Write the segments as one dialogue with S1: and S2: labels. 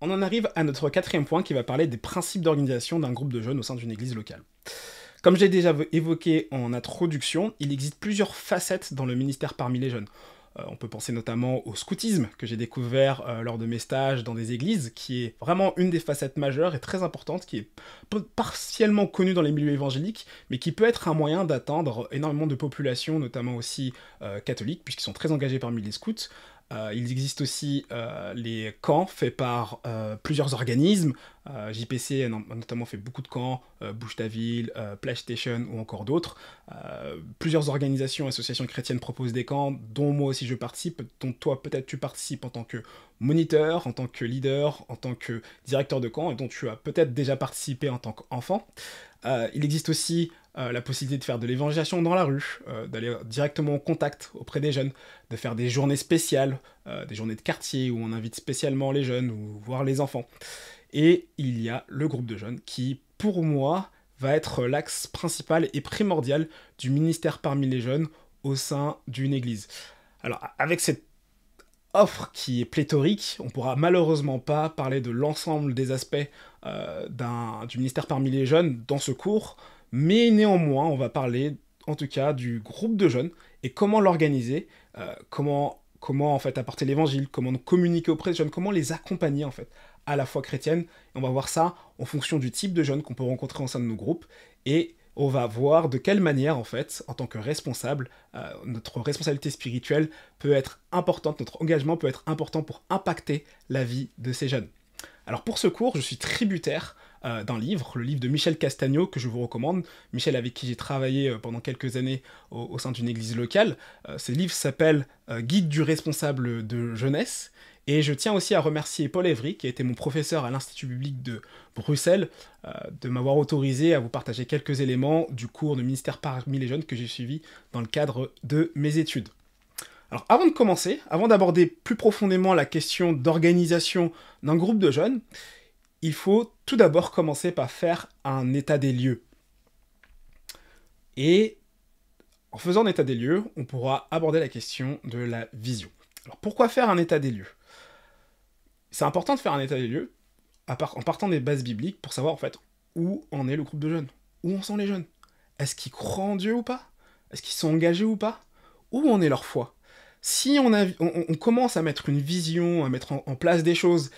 S1: On en arrive à notre quatrième point qui va parler des principes d'organisation d'un groupe de jeunes au sein d'une église locale. Comme j'ai déjà évoqué en introduction, il existe plusieurs facettes dans le ministère parmi les jeunes. On peut penser notamment au scoutisme que j'ai découvert lors de mes stages dans des églises, qui est vraiment une des facettes majeures et très importantes, qui est partiellement connue dans les milieux évangéliques, mais qui peut être un moyen d'atteindre énormément de populations, notamment aussi catholiques, puisqu'ils sont très engagés parmi les scouts. Il existe aussi les camps faits par plusieurs organismes. JPC a notamment fait beaucoup de camps, Bouge ta ville, PlayStation ou encore d'autres. Plusieurs organisations, associations chrétiennes proposent des camps, dont moi aussi je participe, dont toi peut-être tu participes en tant que moniteur, en tant que leader, en tant que directeur de camp, et dont tu as peut-être déjà participé en tant qu'enfant. Il existe aussi la possibilité de faire de l'évangélisation dans la rue, d'aller directement en contact auprès des jeunes, de faire des journées spéciales, des journées de quartier où on invite spécialement les jeunes ou voir les enfants. Et il y a le groupe de jeunes qui, pour moi, va être l'axe principal et primordial du ministère parmi les jeunes au sein d'une église. Alors, avec cette offre qui est pléthorique, on pourra malheureusement pas parler de l'ensemble des aspects du ministère parmi les jeunes dans ce cours, mais néanmoins, on va parler en tout cas du groupe de jeunes et comment l'organiser, comment en fait apporter l'évangile, comment communiquer auprès des jeunes, comment les accompagner en fait à la foi chrétienne. Et on va voir ça en fonction du type de jeunes qu'on peut rencontrer au sein de nos groupes et on va voir de quelle manière, en fait, en tant que responsable, notre responsabilité spirituelle peut être importante, notre engagement peut être important pour impacter la vie de ces jeunes. Alors pour ce cours, je suis tributaire d'un livre, le livre de Michel Castagno, que je vous recommande. Michel, avec qui j'ai travaillé pendant quelques années au sein d'une église locale. Ce livre s'appelle Guide du responsable de jeunesse. Et je tiens aussi à remercier Paul Évry, qui a été mon professeur à l'Institut biblique de Bruxelles, de m'avoir autorisé à vous partager quelques éléments du cours de ministère parmi les jeunes que j'ai suivi dans le cadre de mes études. Alors avant de commencer, avant d'aborder plus profondément la question d'organisation d'un groupe de jeunes, il faut tout d'abord commencer par faire un état des lieux. Et en faisant un état des lieux, on pourra aborder la question de la vision. Alors pourquoi faire un état des lieux ? C'est important de faire un état des lieux en partant des bases bibliques pour savoir en fait où en est le groupe de jeunes, où en sont les jeunes. Est-ce qu'ils croient en Dieu ou pas ? Est-ce qu'ils sont engagés ou pas ? Où en est leur foi ? Si on commence à mettre une vision, à mettre en place des choses,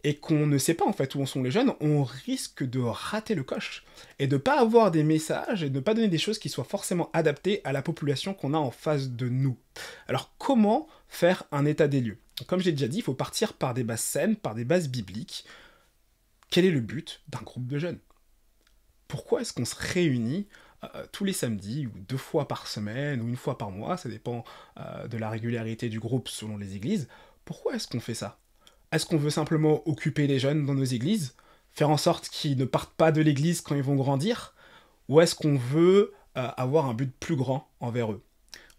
S1: et qu'on ne sait pas en fait où en sont les jeunes, on risque de rater le coche, et de ne pas avoir des messages, et de ne pas donner des choses qui soient forcément adaptées à la population qu'on a en face de nous. Alors comment faire un état des lieux ? Comme j'ai déjà dit, il faut partir par des bases saines, par des bases bibliques. Quel est le but d'un groupe de jeunes ? Pourquoi est-ce qu'on se réunit tous les samedis, ou 2 fois par semaine, ou 1 fois par mois, ça dépend de la régularité du groupe selon les églises. Pourquoi est-ce qu'on fait ça ? Est-ce qu'on veut simplement occuper les jeunes dans nos églises ? Faire en sorte qu'ils ne partent pas de l'église quand ils vont grandir ? Ou est-ce qu'on veut avoir un but plus grand envers eux ?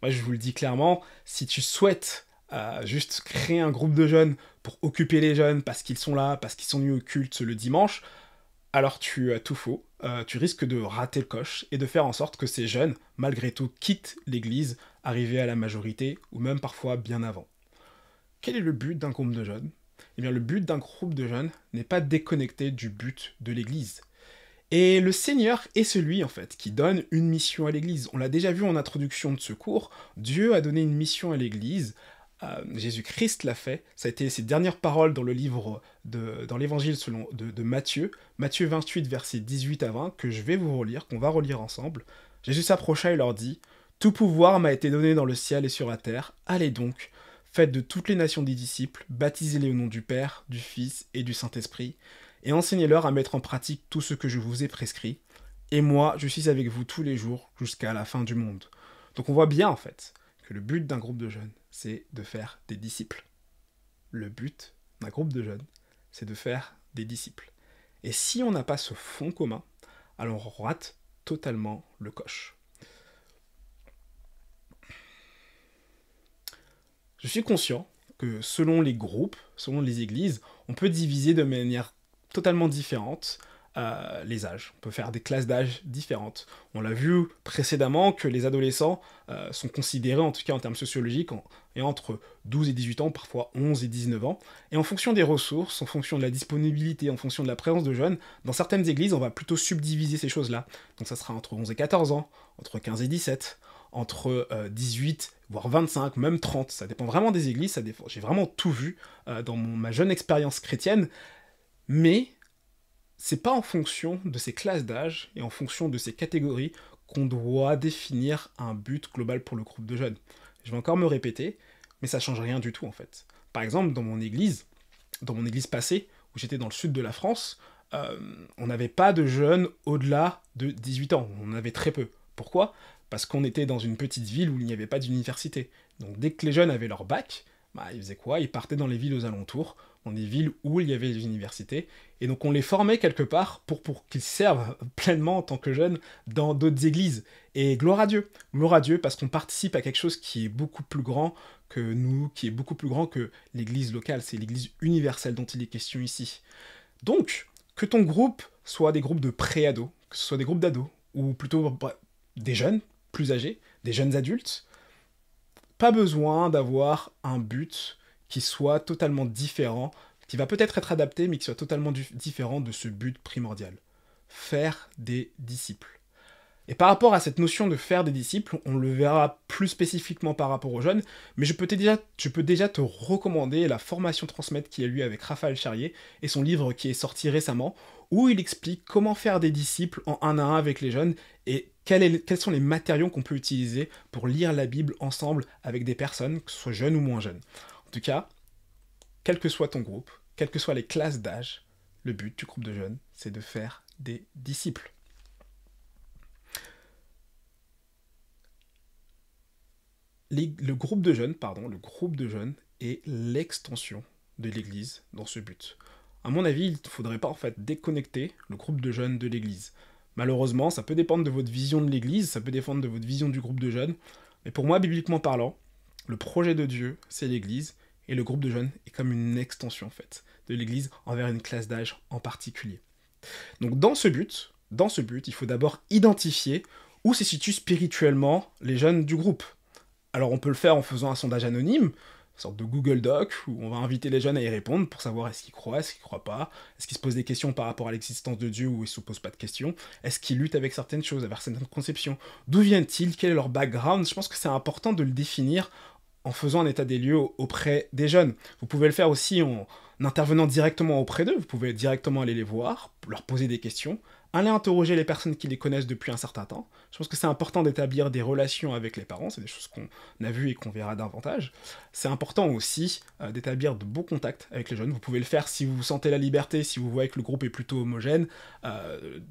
S1: Moi, je vous le dis clairement, si tu souhaites juste créer un groupe de jeunes pour occuper les jeunes parce qu'ils sont là, parce qu'ils sont venus au culte le dimanche, alors tu as tout faux. Tu risques de rater le coche et de faire en sorte que ces jeunes, malgré tout, quittent l'église, arrivés à la majorité, ou même parfois bien avant. Quel est le but d'un groupe de jeunes ? Eh bien, le but d'un groupe de jeunes n'est pas déconnecté du but de l'église. Et le Seigneur est celui, en fait, qui donne une mission à l'église. On l'a déjà vu en introduction de ce cours, Dieu a donné une mission à l'église. Jésus-Christ l'a fait. Ça a été ses dernières paroles dans le livre, dans l'évangile de Matthieu, Matthieu 28, versets 18 à 20, que je vais vous relire, qu'on va relire ensemble. Jésus s'approcha et leur dit : « Tout pouvoir m'a été donné dans le ciel et sur la terre. Allez donc, faites de toutes les nations des disciples, baptisez-les au nom du Père, du Fils et du Saint-Esprit, et enseignez-leur à mettre en pratique tout ce que je vous ai prescrit. Et moi, je suis avec vous tous les jours jusqu'à la fin du monde. » Donc on voit bien, en fait, que le but d'un groupe de jeunes, c'est de faire des disciples. Le but d'un groupe de jeunes, c'est de faire des disciples. Et si on n'a pas ce fond commun, alors on rate totalement le coche. Je suis conscient que selon les groupes, selon les églises, on peut diviser de manière totalement différente les âges. On peut faire des classes d'âge différentes. On l'a vu précédemment que les adolescents sont considérés, en tout cas en termes sociologiques, et entre 12 et 18 ans, parfois 11 et 19 ans. Et en fonction des ressources, en fonction de la disponibilité, en fonction de la présence de jeunes, dans certaines églises, on va plutôt subdiviser ces choses-là. Donc ça sera entre 11 et 14 ans, entre 15 et 17, entre 18, voire 25, même 30. Ça dépend vraiment des églises, ça dépend. J'ai vraiment tout vu dans ma jeune expérience chrétienne, mais c'est pas en fonction de ces classes d'âge et en fonction de ces catégories qu'on doit définir un but global pour le groupe de jeunes. Je vais encore me répéter, mais ça change rien du tout en fait. Par exemple, dans mon église passée, où j'étais dans le sud de la France, on n'avait pas de jeunes au-delà de 18 ans. On en avait très peu. Pourquoi ? Parce qu'on était dans une petite ville où il n'y avait pas d'université. Donc dès que les jeunes avaient leur bac, ils faisaient quoi ? Ils partaient dans les villes aux alentours, dans des villes où il y avait des universités, et donc on les formait quelque part pour qu'ils servent pleinement en tant que jeunes dans d'autres églises. Et gloire à Dieu, parce qu'on participe à quelque chose qui est beaucoup plus grand que nous, qui est beaucoup plus grand que l'église locale, c'est l'église universelle dont il est question ici. Donc, que ton groupe soit des groupes de pré-ados, que ce soit des groupes d'ados, ou plutôt des jeunes, plus âgés, des jeunes adultes, pas besoin d'avoir un but qui soit totalement différent, qui va peut-être être adapté, mais qui soit totalement différent de ce but primordial. Faire des disciples. Et par rapport à cette notion de faire des disciples, on le verra plus spécifiquement par rapport aux jeunes, mais je peux déjà te recommander la formation Transmettre qu'il y a eu avec Raphaël Charrier et son livre qui est sorti récemment, où il explique comment faire des disciples en 1 à 1 avec les jeunes et quels sont les matériaux qu'on peut utiliser pour lire la Bible ensemble avec des personnes, que ce soit jeunes ou moins jeunes. En tout cas, quel que soit ton groupe, quelles que soient les classes d'âge, le but du groupe de jeunes, c'est de faire des disciples. Le groupe de jeunes est l'extension de l'Église dans ce but. À mon avis, il ne faudrait pas en fait déconnecter le groupe de jeunes de l'Église. Malheureusement, ça peut dépendre de votre vision de l'Église, ça peut dépendre de votre vision du groupe de jeunes, mais pour moi, bibliquement parlant, le projet de Dieu, c'est l'Église, et le groupe de jeunes est comme une extension en fait de l'Église envers une classe d'âge en particulier. Donc dans ce but, il faut d'abord identifier où se situent spirituellement les jeunes du groupe. Alors on peut le faire en faisant un sondage anonyme, une sorte de Google Doc, où on va inviter les jeunes à y répondre pour savoir est-ce qu'ils croient pas, est-ce qu'ils se posent des questions par rapport à l'existence de Dieu ou ils se posent pas de questions, est-ce qu'ils luttent avec certaines choses, avec certaines conceptions, d'où viennent-ils, quel est leur background. Je pense que c'est important de le définir en faisant un état des lieux auprès des jeunes. Vous pouvez le faire aussi en intervenant directement auprès d'eux, vous pouvez directement aller les voir, leur poser des questions, aller interroger les personnes qui les connaissent depuis un certain temps. Je pense que c'est important d'établir des relations avec les parents, c'est des choses qu'on a vues et qu'on verra davantage. C'est important aussi d'établir de beaux contacts avec les jeunes. Vous pouvez le faire si vous sentez la liberté, si vous voyez que le groupe est plutôt homogène,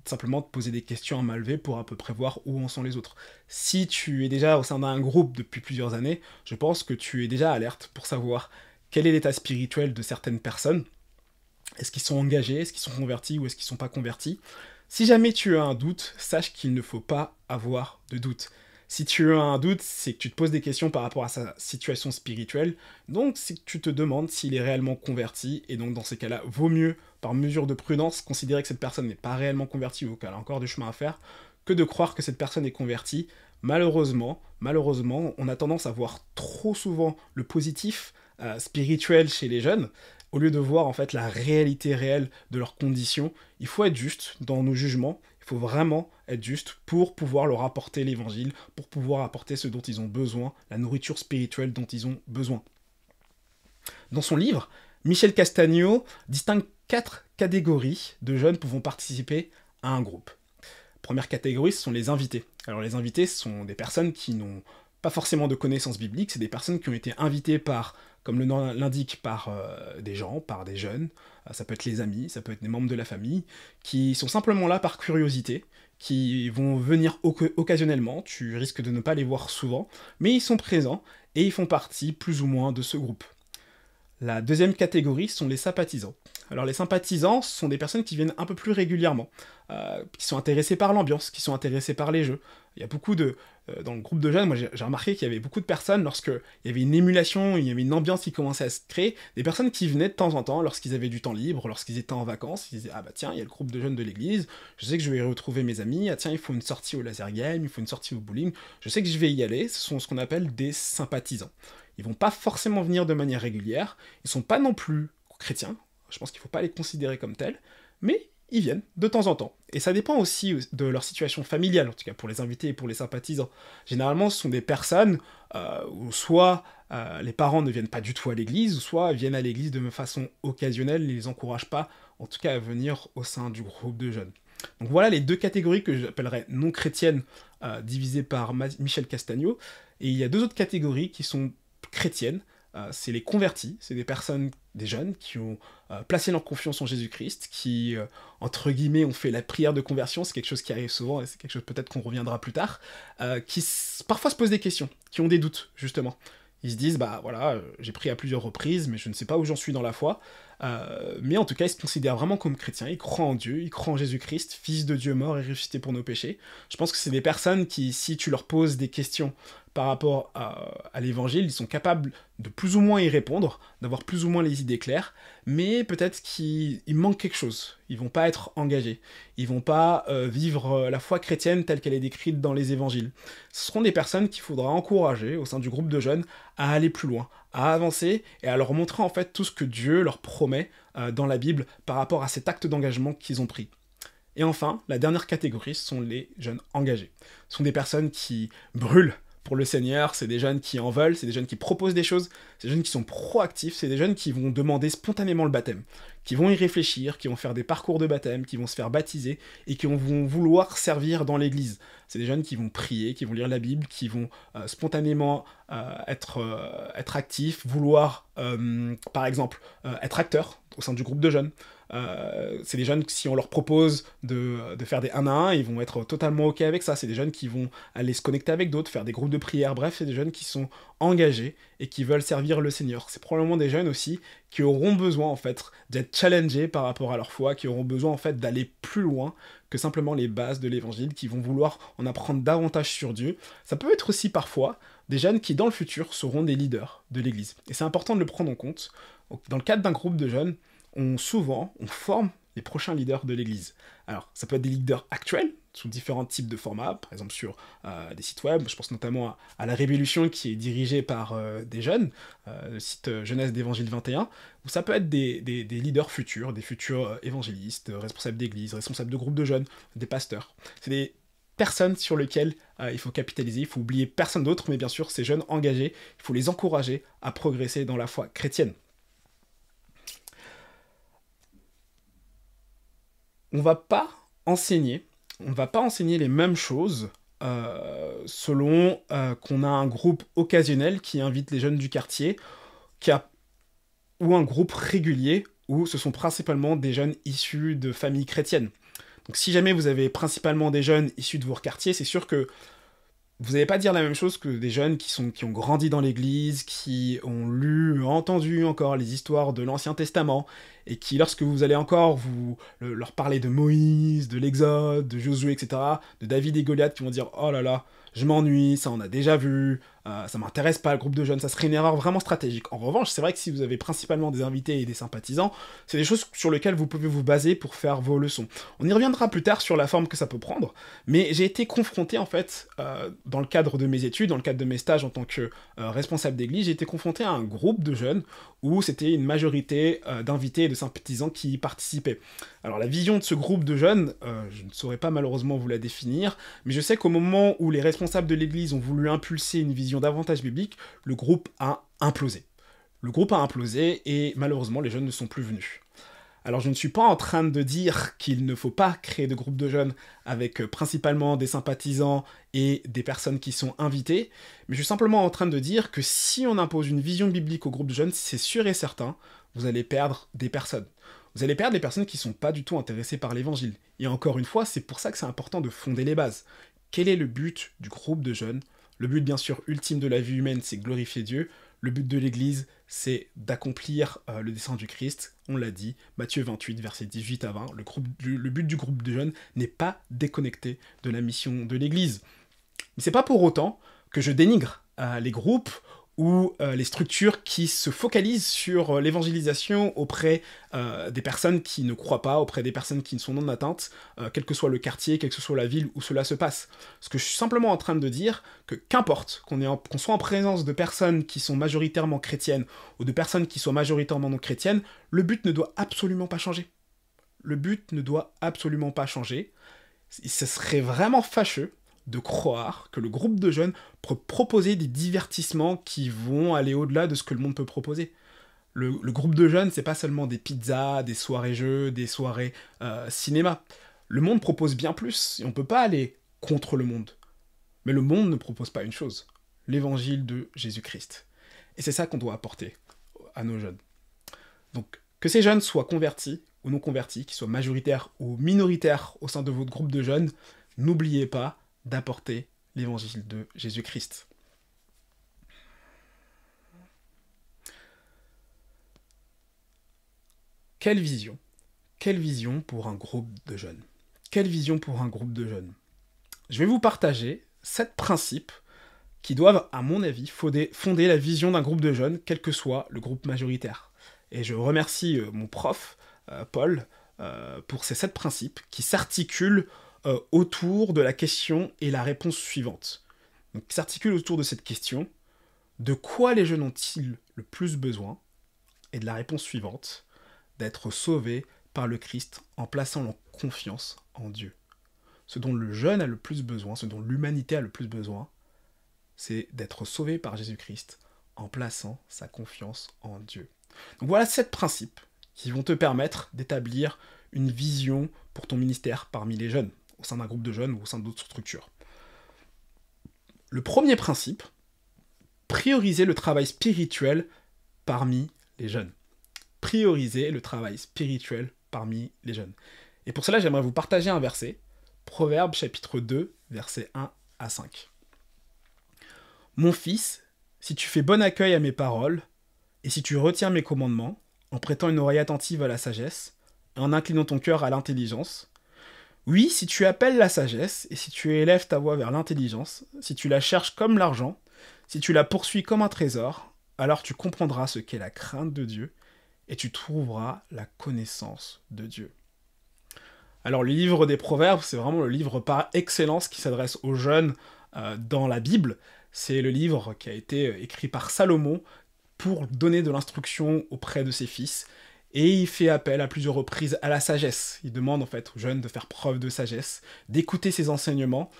S1: simplement de poser des questions à main levée pour à peu près voir où en sont les autres. Si tu es déjà au sein d'un groupe depuis plusieurs années, je pense que tu es déjà alerte pour savoir quel est l'état spirituel de certaines personnes. Est-ce qu'ils sont engagés, est-ce qu'ils sont convertis ou est-ce qu'ils ne sont pas convertis ? Si jamais tu as un doute, sache qu'il ne faut pas avoir de doute. Si tu as un doute, c'est que tu te poses des questions par rapport à sa situation spirituelle, donc c'est que tu te demandes s'il est réellement converti, et donc dans ces cas-là, vaut mieux, par mesure de prudence, considérer que cette personne n'est pas réellement convertie ou qu'elle a encore du chemin à faire, que de croire que cette personne est convertie. Malheureusement, on a tendance à voir trop souvent le positif spirituel chez les jeunes, au lieu de voir en fait la réalité réelle de leurs conditions. Il faut être juste dans nos jugements, il faut vraiment être juste pour pouvoir leur apporter l'évangile, pour pouvoir apporter ce dont ils ont besoin, la nourriture spirituelle dont ils ont besoin. Dans son livre, Michel Castagno distingue 4 catégories de jeunes pouvant participer à un groupe. Première catégorie, ce sont les invités. Alors les invités, ce sont des personnes qui n'ont pas forcément de connaissances bibliques, c'est des personnes qui ont été invitées par, comme le nom l'indique, par des gens, par des jeunes, ça peut être les amis, ça peut être des membres de la famille, qui sont simplement là par curiosité, qui vont venir occasionnellement, tu risques de ne pas les voir souvent, mais ils sont présents et ils font partie plus ou moins de ce groupe. La deuxième catégorie sont les sympathisants. Alors les sympathisants sont des personnes qui viennent un peu plus régulièrement, qui sont intéressées par l'ambiance, qui sont intéressées par les jeux. Il y a beaucoup de... dans le groupe de jeunes, moi j'ai remarqué qu'il y avait beaucoup de personnes, lorsque il y avait une émulation, il y avait une ambiance qui commençait à se créer, des personnes qui venaient de temps en temps, lorsqu'ils avaient du temps libre, lorsqu'ils étaient en vacances, ils disaient «Ah bah tiens, il y a le groupe de jeunes de l'église, je sais que je vais y retrouver mes amis, ah tiens, il faut une sortie au laser game, il faut une sortie au bowling, je sais que je vais y aller», ce sont ce qu'on appelle des sympathisants. Ils vont pas forcément venir de manière régulière, ils sont pas non plus chrétiens, je pense qu'il faut pas les considérer comme tels, mais ils viennent de temps en temps. Et ça dépend aussi de leur situation familiale, en tout cas pour les invités et pour les sympathisants. Généralement, ce sont des personnes où soit les parents ne viennent pas du tout à l'église, ou soit viennent à l'église de façon occasionnelle, ne les encouragent pas, en tout cas, à venir au sein du groupe de jeunes. Donc voilà les deux catégories que j'appellerais non chrétiennes, divisées par Michel Castagno. Et il y a deux autres catégories qui sont chrétiennes. C'est les convertis, c'est des personnes, des jeunes, qui ont placé leur confiance en Jésus-Christ, qui, entre guillemets, ont fait la prière de conversion, c'est quelque chose qui arrive souvent, et c'est quelque chose peut-être qu'on reviendra plus tard, qui parfois se posent des questions, qui ont des doutes, justement. Ils se disent, bah voilà, j'ai prié à plusieurs reprises, mais je ne sais pas où j'en suis dans la foi, mais en tout cas, ils se considèrent vraiment comme chrétiens, ils croient en Dieu, ils croient en Jésus-Christ, fils de Dieu mort et ressuscité pour nos péchés. Je pense que c'est des personnes qui, si tu leur poses des questions par rapport à l'évangile, ils sont capables de plus ou moins y répondre, d'avoir plus ou moins les idées claires, mais peut-être qu'il manque quelque chose. Ils vont pas être engagés. Ils vont pas vivre la foi chrétienne telle qu'elle est décrite dans les évangiles. Ce seront des personnes qu'il faudra encourager au sein du groupe de jeunes à aller plus loin, à avancer et à leur montrer en fait tout ce que Dieu leur promet dans la Bible par rapport à cet acte d'engagement qu'ils ont pris. Et enfin, la dernière catégorie, ce sont les jeunes engagés. Ce sont des personnes qui brûlent pour le Seigneur, c'est des jeunes qui en veulent, c'est des jeunes qui proposent des choses, c'est des jeunes qui sont proactifs, c'est des jeunes qui vont demander spontanément le baptême, qui vont y réfléchir, qui vont faire des parcours de baptême, qui vont se faire baptiser et qui vont vouloir servir dans l'église. C'est des jeunes qui vont prier, qui vont lire la Bible, qui vont spontanément être actifs, vouloir, par exemple, être acteurs au sein du groupe de jeunes. C'est des jeunes, si on leur propose de faire des 1 à 1, ils vont être totalement ok avec ça. C'est des jeunes qui vont aller se connecter avec d'autres, faire des groupes de prière, bref, c'est des jeunes qui sont engagés et qui veulent servir le Seigneur. C'est probablement des jeunes aussi qui auront besoin en fait d'être challengés par rapport à leur foi, qui auront besoin en fait d'aller plus loin que simplement les bases de l'évangile, qui vont vouloir en apprendre davantage sur Dieu. Ça peut être aussi parfois des jeunes qui dans le futur seront des leaders de l'église. Et c'est important de le prendre en compte. Dans le cadre d'un groupe de jeunes, on forme les prochains leaders de l'Église. Alors, ça peut être des leaders actuels, sous différents types de formats, par exemple sur des sites web, je pense notamment à La Révolution, qui est dirigée par des jeunes, le site Jeunesse d'Évangile 21, ou ça peut être des leaders futurs, des futurs évangélistes, responsables d'église, responsables de groupes de jeunes, des pasteurs. C'est des personnes sur lesquelles il faut capitaliser, il faut oublier personne d'autre, mais bien sûr, ces jeunes engagés, il faut les encourager à progresser dans la foi chrétienne. On va pas enseigner les mêmes choses selon qu'on a un groupe occasionnel qui invite les jeunes du quartier, ou un groupe régulier où ce sont principalement des jeunes issus de familles chrétiennes. Donc si jamais vous avez principalement des jeunes issus de vos quartiers, c'est sûr que vous n'allez pas dire la même chose que des jeunes qui ont grandi dans l'église, qui ont lu, entendu encore les histoires de l'Ancien Testament, et qui, lorsque vous allez encore leur parler de Moïse, de l'Exode, de Josué, etc., de David et Goliath, qui vont dire « Oh là là, je m'ennuie, ça on a déjà vu, ça m'intéresse pas le groupe de jeunes », ça serait une erreur vraiment stratégique. En revanche, c'est vrai que si vous avez principalement des invités et des sympathisants, c'est des choses sur lesquelles vous pouvez vous baser pour faire vos leçons. On y reviendra plus tard sur la forme que ça peut prendre, mais j'ai été confronté en fait, dans le cadre de mes études, dans le cadre de mes stages en tant que responsable d'église, j'ai été confronté à un groupe de jeunes où c'était une majorité d'invités et de sympathisants qui y participaient. Alors la vision de ce groupe de jeunes, je ne saurais pas malheureusement vous la définir, mais je sais qu'au moment où les responsables de l'église ont voulu impulser une vision davantage biblique, le groupe a implosé. Le groupe a implosé et malheureusement les jeunes ne sont plus venus. Alors je ne suis pas en train de dire qu'il ne faut pas créer de groupe de jeunes avec principalement des sympathisants et des personnes qui sont invitées, mais je suis simplement en train de dire que si on impose une vision biblique au groupe de jeunes, c'est sûr et certain, vous allez perdre des personnes. Vous allez perdre des personnes qui ne sont pas du tout intéressées par l'évangile. Et encore une fois, c'est pour ça que c'est important de fonder les bases. Quel est le but du groupe de jeunes? Le but, bien sûr, ultime de la vie humaine, c'est glorifier Dieu. Le but de l'Église, c'est d'accomplir le dessein du Christ. On l'a dit, Matthieu 28, versets 18 à 20. Le but du groupe de jeunes n'est pas déconnecté de la mission de l'Église. Mais c'est pas pour autant que je dénigre les groupes ou les structures qui se focalisent sur l'évangélisation auprès des personnes qui ne croient pas, auprès des personnes qui ne sont non atteintes, quel que soit le quartier, quelle que soit la ville où cela se passe. Ce que je suis simplement en train de dire, que qu'importe qu'on soit en présence de personnes qui sont majoritairement chrétiennes ou de personnes qui soient majoritairement non chrétiennes, le but ne doit absolument pas changer. Le but ne doit absolument pas changer. Ce serait vraiment fâcheux de croire que le groupe de jeunes peut proposer des divertissements qui vont aller au-delà de ce que le monde peut proposer. Le groupe de jeunes, c'est pas seulement des pizzas, des soirées jeux, des soirées cinéma. Le monde propose bien plus, et on peut pas aller contre le monde. Mais le monde ne propose pas une chose, l'évangile de Jésus-Christ. Et c'est ça qu'on doit apporter à nos jeunes. Donc, que ces jeunes soient convertis ou non convertis, qu'ils soient majoritaires ou minoritaires au sein de votre groupe de jeunes, n'oubliez pas d'apporter l'évangile de Jésus-Christ. Quelle vision? Quelle vision pour un groupe de jeunes? Quelle vision pour un groupe de jeunes? Je vais vous partager 7 principes qui doivent, à mon avis, fonder la vision d'un groupe de jeunes, quel que soit le groupe majoritaire. Et je remercie mon prof, Paul, pour ces 7 principes qui s'articulent autour de la question et la réponse suivante. Donc, qui s'articulent autour de cette question: de quoi les jeunes ont-ils le plus besoin? Et de la réponse suivante: d'être sauvés par le Christ en plaçant leur confiance en Dieu. Ce dont le jeune a le plus besoin, ce dont l'humanité a le plus besoin, c'est d'être sauvé par Jésus-Christ en plaçant sa confiance en Dieu. Donc voilà 7 principes qui vont te permettre d'établir une vision pour ton ministère parmi les jeunes, au sein d'un groupe de jeunes ou au sein d'autres structures. Le premier principe: prioriser le travail spirituel parmi les jeunes. Prioriser le travail spirituel parmi les jeunes. Et pour cela, j'aimerais vous partager un verset, Proverbes chapitre 2, versets 1 à 5. Mon fils, si tu fais bon accueil à mes paroles, et si tu retiens mes commandements, en prêtant une oreille attentive à la sagesse, et en inclinant ton cœur à l'intelligence, oui, si tu appelles la sagesse, et si tu élèves ta voix vers l'intelligence, si tu la cherches comme l'argent, si tu la poursuis comme un trésor, alors tu comprendras ce qu'est la crainte de Dieu, et tu trouveras la connaissance de Dieu. Alors le livre des Proverbes, c'est vraiment le livre par excellence qui s'adresse aux jeunes dans la Bible. C'est le livre qui a été écrit par Salomon pour donner de l'instruction auprès de ses fils. Et il fait appel à plusieurs reprises à la sagesse. Il demande en fait aux jeunes de faire preuve de sagesse, d'écouter ses enseignements,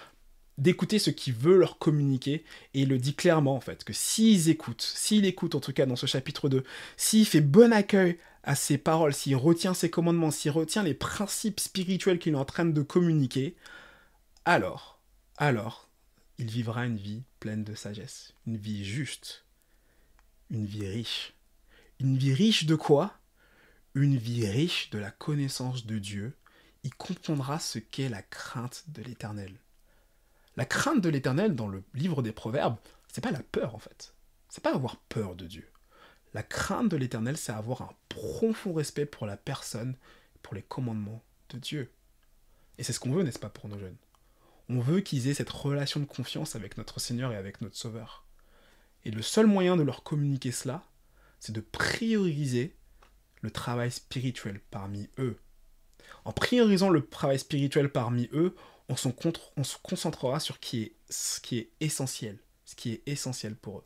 S1: d'écouter ce qu'il veut leur communiquer, et il le dit clairement en fait, que s'il écoute en tout cas dans ce chapitre 2, s'il fait bon accueil à ses paroles, s'il retient ses commandements, s'il retient les principes spirituels qu'il est en train de communiquer, alors, il vivra une vie pleine de sagesse, une vie juste, une vie riche. Une vie riche de quoi? Une vie riche de la connaissance de Dieu. Il comprendra ce qu'est la crainte de l'Éternel. La crainte de l'Éternel dans le livre des Proverbes, c'est pas la peur en fait. C'est pas avoir peur de Dieu. La crainte de l'Éternel, c'est avoir un profond respect pour la personne, pour les commandements de Dieu. Et c'est ce qu'on veut, n'est-ce pas, pour nos jeunes? On veut qu'ils aient cette relation de confiance avec notre Seigneur et avec notre Sauveur. Et le seul moyen de leur communiquer cela, c'est de prioriser le travail spirituel parmi eux. En priorisant le travail spirituel parmi eux, on se concentrera sur ce qui est essentiel pour eux.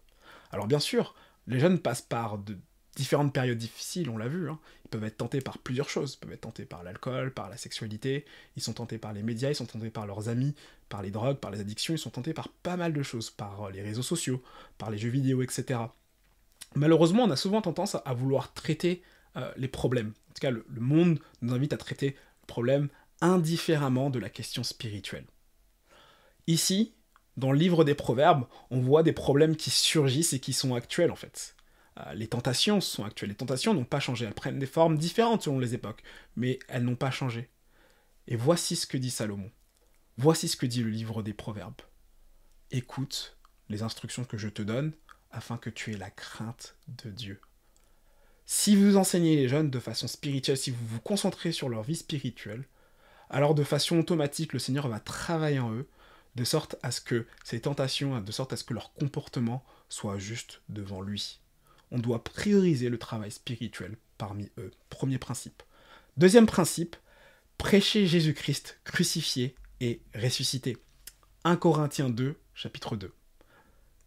S1: Alors bien sûr, les jeunes passent par de différentes périodes difficiles, on l'a vu. Ils peuvent être tentés par plusieurs choses. Ils peuvent être tentés par l'alcool, par la sexualité, ils sont tentés par les médias, ils sont tentés par leurs amis, par les drogues, par les addictions, ils sont tentés par pas mal de choses, par les réseaux sociaux, par les jeux vidéo, etc. Malheureusement, on a souvent tendance à vouloir traiter les problèmes. En tout cas, le monde nous invite à traiter le problème indifféremment de la question spirituelle. Ici, dans le livre des Proverbes, on voit des problèmes qui surgissent et qui sont actuels en fait. Les tentations sont actuelles, les tentations n'ont pas changé, elles prennent des formes différentes selon les époques, mais elles n'ont pas changé. Et voici ce que dit Salomon. Voici ce que dit le livre des Proverbes. Écoute les instructions que je te donne, afin que tu aies la crainte de Dieu. Si vous enseignez les jeunes de façon spirituelle, si vous vous concentrez sur leur vie spirituelle, alors de façon automatique, le Seigneur va travailler en eux de sorte à ce que ces tentations, de sorte à ce que leur comportement soit juste devant lui. On doit prioriser le travail spirituel parmi eux. Premier principe. Deuxième principe, prêcher Jésus-Christ crucifié et ressuscité. 1 Corinthiens 2, chapitre 2.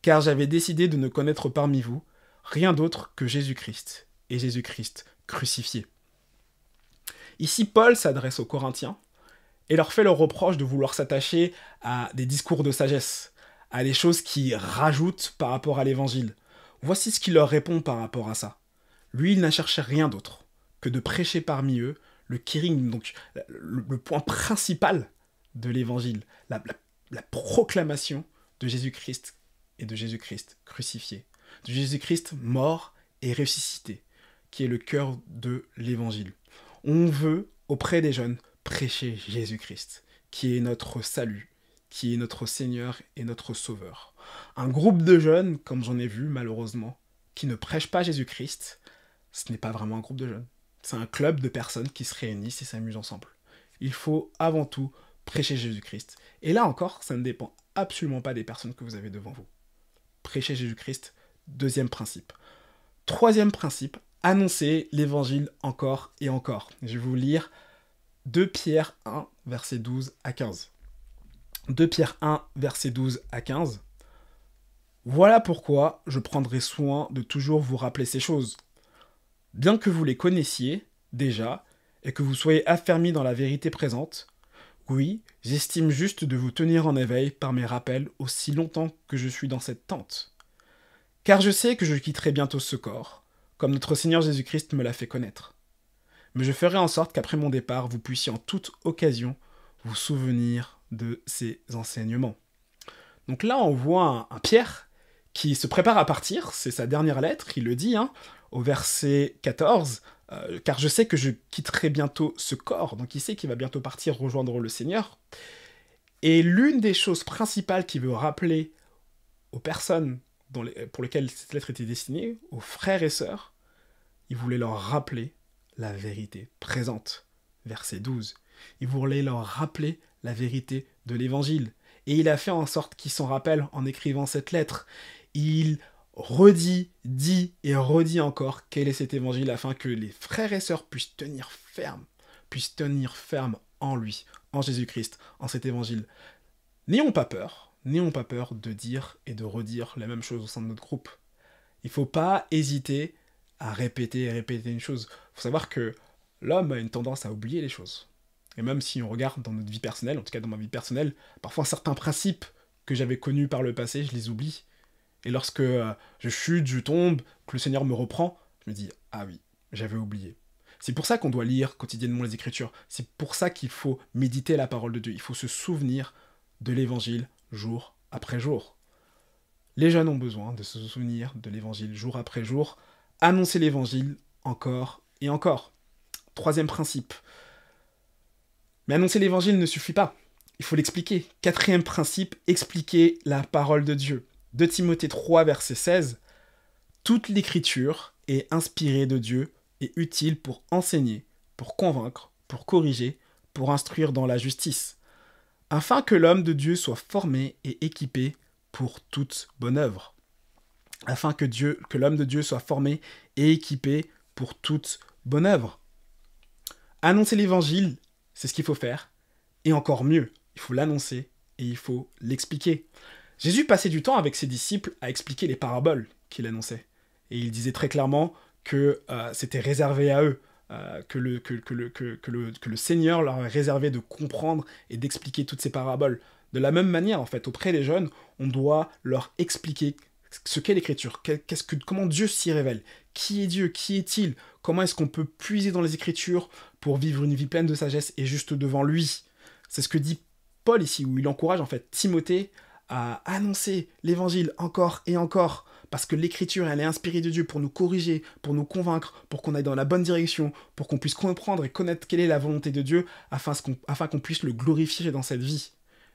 S1: Car j'avais décidé de ne connaître parmi vous rien d'autre que Jésus-Christ et Jésus-Christ crucifié. Ici, Paul s'adresse aux Corinthiens et leur fait le reproche de vouloir s'attacher à des discours de sagesse, à des choses qui rajoutent par rapport à l'évangile. Voici ce qu'il leur répond par rapport à ça. Lui, il n'a cherché rien d'autre que de prêcher parmi eux le kérim, donc le point principal de l'évangile, la proclamation de Jésus-Christ et de Jésus-Christ crucifié, de Jésus-Christ mort et ressuscité, qui est le cœur de l'évangile. On veut, auprès des jeunes, prêcher Jésus-Christ, qui est notre salut, qui est notre Seigneur et notre Sauveur. Un groupe de jeunes, comme j'en ai vu malheureusement, qui ne prêchent pas Jésus-Christ, ce n'est pas vraiment un groupe de jeunes. C'est un club de personnes qui se réunissent et s'amusent ensemble. Il faut avant tout prêcher Jésus-Christ. Et là encore, ça ne dépend absolument pas des personnes que vous avez devant vous. Prêcher Jésus-Christ, deuxième principe. Troisième principe, annoncer l'évangile encore et encore. Je vais vous lire 2 Pierre 1, versets 12 à 15. 2 Pierre 1, versets 12 à 15. Voilà pourquoi je prendrai soin de toujours vous rappeler ces choses. Bien que vous les connaissiez déjà et que vous soyez affermis dans la vérité présente, oui, j'estime juste de vous tenir en éveil par mes rappels aussi longtemps que je suis dans cette tente. Car je sais que je quitterai bientôt ce corps, comme notre Seigneur Jésus-Christ me l'a fait connaître. Mais je ferai en sorte qu'après mon départ, vous puissiez en toute occasion vous souvenir de ces enseignements. Donc là, on voit un Pierre qui se prépare à partir, c'est sa dernière lettre, il le dit, au verset 14, car je sais que je quitterai bientôt ce corps, donc il sait qu'il va bientôt partir rejoindre le Seigneur. Et l'une des choses principales qu'il veut rappeler aux personnes pour lesquelles cette lettre était destinée, aux frères et sœurs, il voulait leur rappeler la vérité présente. Verset 12. Il voulait leur rappeler la vérité de l'évangile. Et il a fait en sorte qu'ils s'en rappellent en écrivant cette lettre. Il dit et redit encore quel est cet évangile afin que les frères et sœurs puissent tenir ferme en lui, en Jésus-Christ, en cet évangile. N'ayons pas peur de dire et de redire la même chose au sein de notre groupe. Il ne faut pas hésiter à répéter une chose. Il faut savoir que l'homme a une tendance à oublier les choses. Et même si on regarde dans notre vie personnelle, en tout cas dans ma vie personnelle, parfois certains principes que j'avais connus par le passé, je les oublie. Et lorsque je chute, je tombe, que le Seigneur me reprend, je me dis « Ah oui, j'avais oublié ». C'est pour ça qu'on doit lire quotidiennement les Écritures. C'est pour ça qu'il faut méditer la parole de Dieu. Il faut se souvenir de l'Évangile jour après jour. Les jeunes ont besoin de se souvenir de l'Évangile jour après jour. Annoncer l'Évangile encore et encore. Troisième principe. Mais annoncer l'Évangile ne suffit pas. Il faut l'expliquer. Quatrième principe, expliquer la parole de Dieu. 2 Timothée 3, verset 16. Toute l'Écriture est inspirée de Dieu et utile pour enseigner, pour convaincre, pour corriger, pour instruire dans la justice, afin que l'homme de Dieu soit formé et équipé pour toute bonne œuvre. Afin que l'homme de Dieu soit formé et équipé pour toute bonne œuvre. Annoncer l'Évangile, c'est ce qu'il faut faire. Et encore mieux, il faut l'annoncer et il faut l'expliquer. Jésus passait du temps avec ses disciples à expliquer les paraboles qu'il annonçait. Et il disait très clairement que c'était réservé à eux, que le Seigneur leur a réservé de comprendre et d'expliquer toutes ces paraboles. De la même manière, en fait, auprès des jeunes, on doit leur expliquer ce qu'est l'Écriture, comment Dieu s'y révèle, qui est Dieu, qui est-il, comment est-ce qu'on peut puiser dans les Écritures pour vivre une vie pleine de sagesse et juste devant lui. C'est ce que dit Paul ici, où il encourage en fait Timothée à annoncer l'Évangile encore et encore, parce que l'Écriture, elle est inspirée de Dieu pour nous corriger, pour nous convaincre, pour qu'on aille dans la bonne direction, pour qu'on puisse comprendre et connaître quelle est la volonté de Dieu, afin qu'on puisse le glorifier dans cette vie.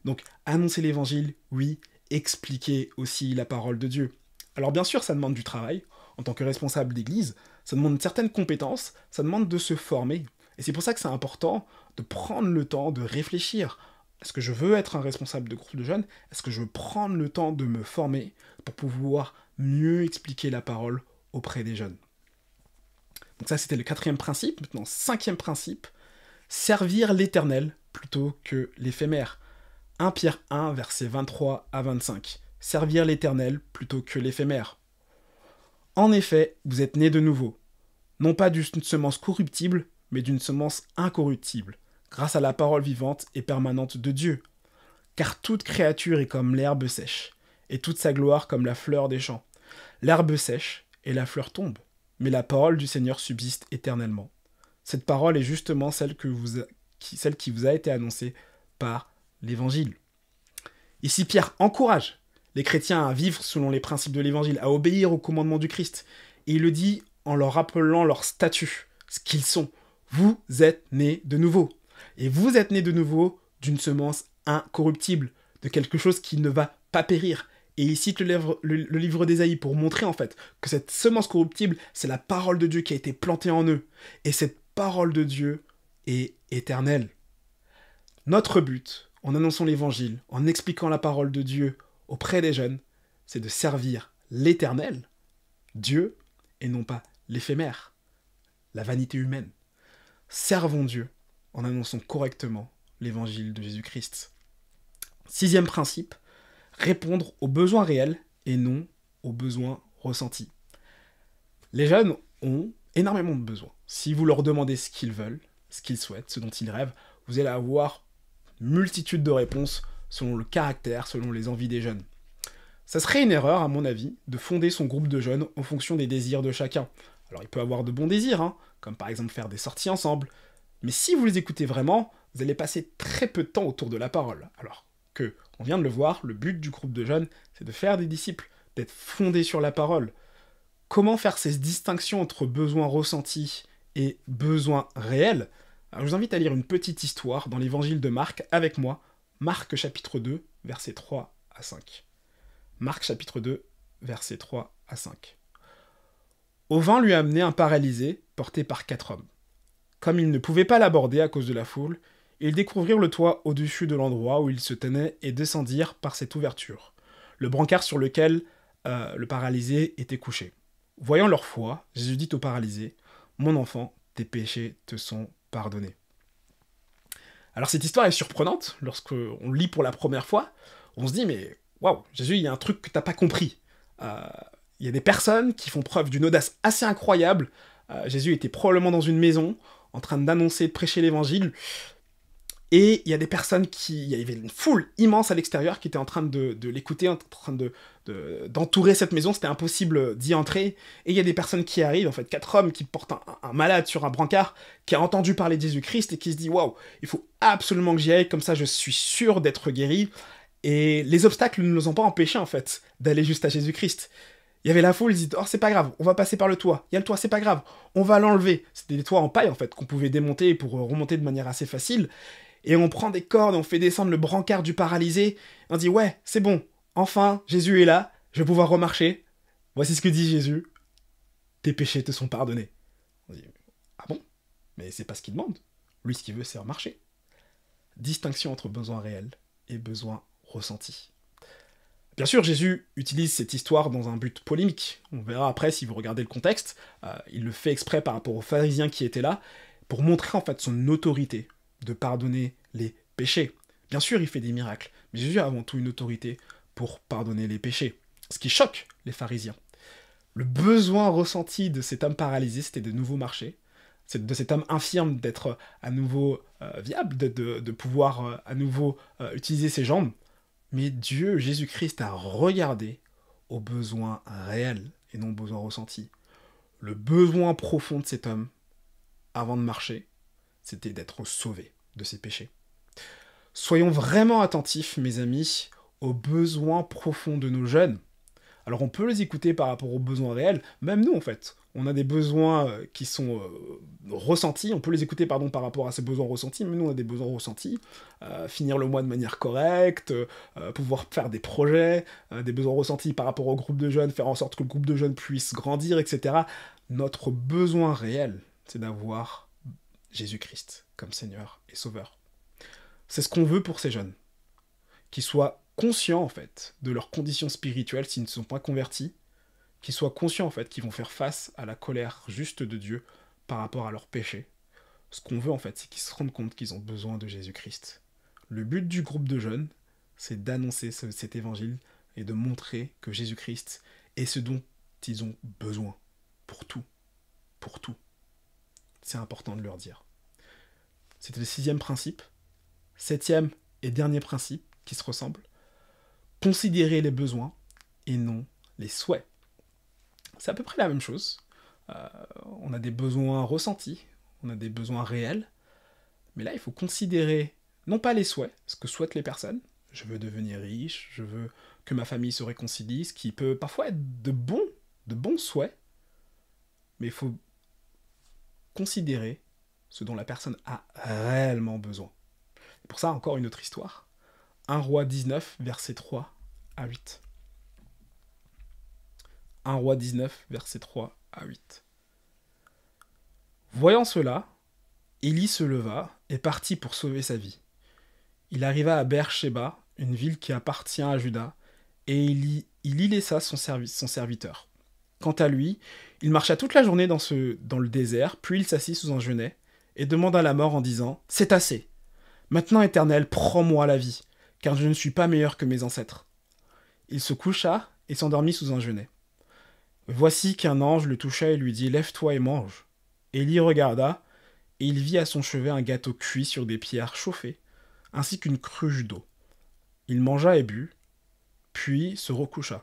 S1: Donc, annoncer l'Évangile, oui, expliquer aussi la parole de Dieu. Alors bien sûr, ça demande du travail, en tant que responsable d'église, ça demande une certaine compétence, ça demande de se former. Et c'est pour ça que c'est important de prendre le temps de réfléchir Est-ce que je veux être un responsable de groupe de jeunes? Est-ce que je veux prendre le temps de me former pour pouvoir mieux expliquer la parole auprès des jeunes? Donc ça, c'était le 4e principe. Maintenant, 5e principe, servir l'Éternel plutôt que l'éphémère. 1 Pierre 1, versets 23 à 25. Servir l'Éternel plutôt que l'éphémère. En effet, vous êtes nés de nouveau, non pas d'une semence corruptible, mais d'une semence incorruptible, grâce à la parole vivante et permanente de Dieu. Car toute créature est comme l'herbe sèche, et toute sa gloire comme la fleur des champs. L'herbe sèche et la fleur tombe, mais la parole du Seigneur subsiste éternellement. Cette parole est justement celle qui vous a été annoncée par l'Évangile. Ici, Pierre encourage les chrétiens à vivre selon les principes de l'Évangile, à obéir aux commandements du Christ. Et il le dit en leur rappelant leur statut, ce qu'ils sont. Vous êtes nés de nouveau. Et vous êtes nés de nouveau d'une semence incorruptible, de quelque chose qui ne va pas périr. Et il cite le livre d'Ésaïe pour montrer en fait que cette semence corruptible, c'est la parole de Dieu qui a été plantée en eux. Et cette parole de Dieu est éternelle. Notre but, en annonçant l'Évangile, en expliquant la parole de Dieu auprès des jeunes, c'est de servir l'Éternel, Dieu, et non pas l'éphémère, la vanité humaine. Servons Dieu en annonçant correctement l'Évangile de Jésus-Christ. 6e principe, répondre aux besoins réels et non aux besoins ressentis. Les jeunes ont énormément de besoins. Si vous leur demandez ce qu'ils veulent, ce qu'ils souhaitent, ce dont ils rêvent, vous allez avoir multitude de réponses selon le caractère, selon les envies des jeunes. Ça serait une erreur, à mon avis, de fonder son groupe de jeunes en fonction des désirs de chacun. Alors il peut avoir de bons désirs, comme par exemple faire des sorties ensemble, mais si vous les écoutez vraiment, vous allez passer très peu de temps autour de la parole. Alors que, on vient de le voir, le but du groupe de jeunes, c'est de faire des disciples, d'être fondés sur la parole. Comment faire ces distinctions entre besoins ressentis et besoins réels? Alors, je vous invite à lire une petite histoire dans l'évangile de Marc avec moi, Marc chapitre 2, versets 3 à 5. Marc chapitre 2, versets 3 à 5. Au vin lui amenait un paralysé porté par 4 hommes. Comme ils ne pouvaient pas l'aborder à cause de la foule, ils découvrirent le toit au-dessus de l'endroit où il se tenait et descendirent par cette ouverture, le brancard sur lequel le paralysé était couché. Voyant leur foi, Jésus dit au paralysé, « Mon enfant, tes péchés te sont pardonnés. » Alors cette histoire est surprenante, lorsqu'on lit pour la première fois, on se dit, mais waouh, Jésus, il y a un truc que t'as pas compris. Il y a des personnes qui font preuve d'une audace assez incroyable. Jésus était probablement dans une maison, en train d'annoncer, de prêcher l'évangile, et il y a des personnes il y avait une foule immense à l'extérieur qui était en train de l'écouter, en train d'entourer cette maison, c'était impossible d'y entrer, et il y a des personnes qui arrivent, en fait 4 hommes qui portent un malade sur un brancard, qui a entendu parler de Jésus-Christ, et qui se dit, waouh, il faut absolument que j'y aille, comme ça je suis sûr d'être guéri, et les obstacles ne nous ont pas empêchés, en fait, d'aller juste à Jésus-Christ. Il y avait la foule, ils disent, oh c'est pas grave, on va passer par le toit, il y a le toit, c'est pas grave, on va l'enlever. C'était des toits en paille, en fait, qu'on pouvait démonter pour remonter de manière assez facile, et on prend des cordes, on fait descendre le brancard du paralysé, on dit, ouais, c'est bon, enfin, Jésus est là, je vais pouvoir remarcher. Voici ce que dit Jésus, tes péchés te sont pardonnés. On dit, ah bon? Mais c'est pas ce qu'il demande. Lui, ce qu'il veut, c'est remarcher. Distinction entre besoin réel et besoin ressenti. Bien sûr, Jésus utilise cette histoire dans un but polémique. On verra après, si vous regardez le contexte, il le fait exprès par rapport aux pharisiens qui étaient là, pour montrer en fait son autorité de pardonner les péchés. Bien sûr, il fait des miracles, mais Jésus a avant tout une autorité pour pardonner les péchés. Ce qui choque les pharisiens. Le besoin ressenti de cet homme paralysé, c'était de nouveau marcher, de cet homme infirme d'être à nouveau viable, de pouvoir à nouveau utiliser ses jambes. Mais Dieu, Jésus-Christ, a regardé aux besoins réels et non aux besoins ressentis. Le besoin profond de cet homme, avant de marcher, c'était d'être sauvé de ses péchés. Soyons vraiment attentifs, mes amis, aux besoins profonds de nos jeunes. Alors on peut les écouter par rapport aux besoins réels, même nous en fait. On a des besoins qui sont ressentis, on peut les écouter par rapport à ces besoins ressentis, mais nous on a des besoins ressentis. Finir le mois de manière correcte, pouvoir faire des projets, des besoins ressentis par rapport au groupe de jeunes, faire en sorte que le groupe de jeunes puisse grandir, etc. Notre besoin réel, c'est d'avoir Jésus-Christ comme Seigneur et Sauveur. C'est ce qu'on veut pour ces jeunes. Qu'ils soient conscients, en fait, de leurs conditions spirituelles s'ils ne sont pas convertis, qu'ils soient conscients, en fait, qu'ils vont faire face à la colère juste de Dieu par rapport à leurs péchés. Ce qu'on veut, en fait, c'est qu'ils se rendent compte qu'ils ont besoin de Jésus-Christ. Le but du groupe de jeunes, c'est d'annoncer cet évangile et de montrer que Jésus-Christ est ce dont ils ont besoin pour tout. Pour tout. C'est important de leur dire. C'était le 6e principe. 7e et dernier principe qui se ressemble. Considérer les besoins et non les souhaits. C'est à peu près la même chose. On a des besoins ressentis, on a des besoins réels, mais là il faut considérer non pas les souhaits, ce que souhaitent les personnes. Je veux devenir riche, je veux que ma famille se réconcilie, ce qui peut parfois être de bons souhaits, mais il faut considérer ce dont la personne a réellement besoin. Et pour ça, encore une autre histoire. 1 Roi 19, versets 3 à 8. 1 Roi 19, versets 3 à 8. Voyant cela, Élie se leva et partit pour sauver sa vie. Il arriva à Beer-Shéba, une ville qui appartient à Juda, et il y laissa son serviteur. Quant à lui, il marcha toute la journée dans le désert, puis il s'assit sous un genêt, et demanda la mort en disant « C'est assez. Maintenant, Éternel, prends-moi la vie, car je ne suis pas meilleur que mes ancêtres. » Il se coucha et s'endormit sous un genêt. Voici qu'un ange le toucha et lui dit « Lève-toi et mange. » Élie regarda, et il vit à son chevet un gâteau cuit sur des pierres chauffées, ainsi qu'une cruche d'eau. Il mangea et but, puis se recoucha.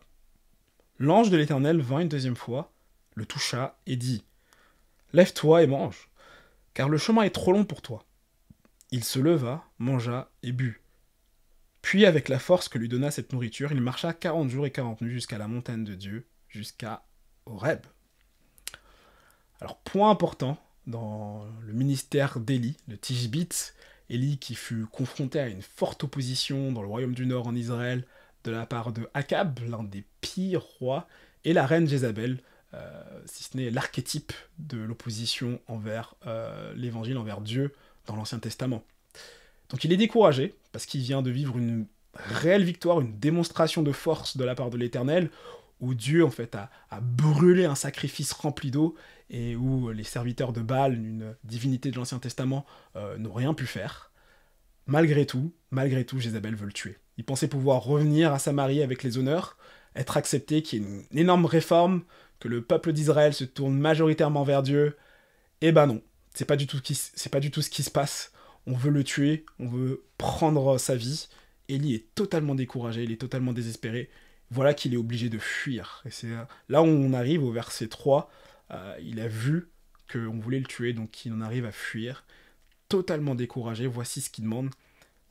S1: L'ange de l'Éternel vint une deuxième fois, le toucha et dit « Lève-toi et mange, car le chemin est trop long pour toi. » Il se leva, mangea et but. Puis, avec la force que lui donna cette nourriture, il marcha 40 jours et 40 nuits jusqu'à la montagne de Dieu, jusqu'à Horeb. Alors, point important dans le ministère d'Élie, le Tishbite, Élie qui fut confronté à une forte opposition dans le royaume du Nord en Israël de la part de Akab, l'un des pires rois, et la reine Jézabel, si ce n'est l'archétype de l'opposition envers l'évangile, envers Dieu dans l'Ancien Testament. Donc il est découragé, parce qu'il vient de vivre une réelle victoire, une démonstration de force de la part de l'Éternel, où Dieu en fait a brûlé un sacrifice rempli d'eau, et où les serviteurs de Baal, une divinité de l'Ancien Testament, n'ont rien pu faire. Malgré tout, Jézabel veut le tuer. Il pensait pouvoir revenir à Samarie avec les honneurs, être accepté, qu'il y ait une énorme réforme, que le peuple d'Israël se tourne majoritairement vers Dieu. Eh ben non, c'est pas du tout ce qui se passe. On veut le tuer, on veut prendre sa vie. Élie est totalement découragé, il est totalement désespéré. Voilà qu'il est obligé de fuir. Et c'est là où on arrive au verset 3. Il a vu qu'on voulait le tuer, donc il en arrive à fuir. Totalement découragé, voici ce qu'il demande.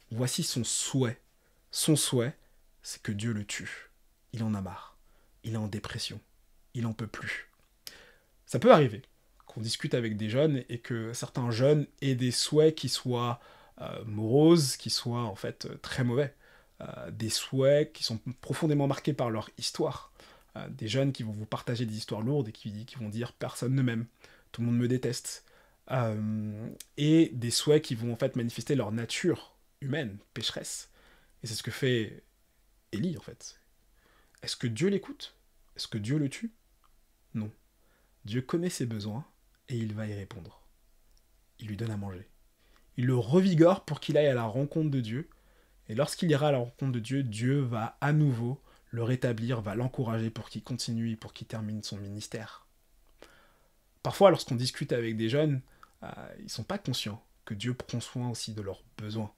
S1: Voici son souhait. Son souhait, c'est que Dieu le tue. Il en a marre. Il est en dépression. Il en peut plus. Ça peut arriver qu'on discute avec des jeunes et que certains jeunes aient des souhaits qui soient moroses, qui soient en fait très mauvais. Des souhaits qui sont profondément marqués par leur histoire. Des jeunes qui vont vous partager des histoires lourdes et qui vont dire « personne ne m'aime, tout le monde me déteste ». Et des souhaits qui vont en fait manifester leur nature humaine, pécheresse. Et c'est ce que fait Élie en fait. Est-ce que Dieu l'écoute? Est-ce que Dieu le tue? Non. Dieu connaît ses besoins et il va y répondre. Il lui donne à manger. Il le revigore pour qu'il aille à la rencontre de Dieu. Et lorsqu'il ira à la rencontre de Dieu, Dieu va à nouveau le rétablir, va l'encourager pour qu'il continue, pour qu'il termine son ministère. Parfois, lorsqu'on discute avec des jeunes, ils ne sont pas conscients que Dieu prend soin aussi de leurs besoins.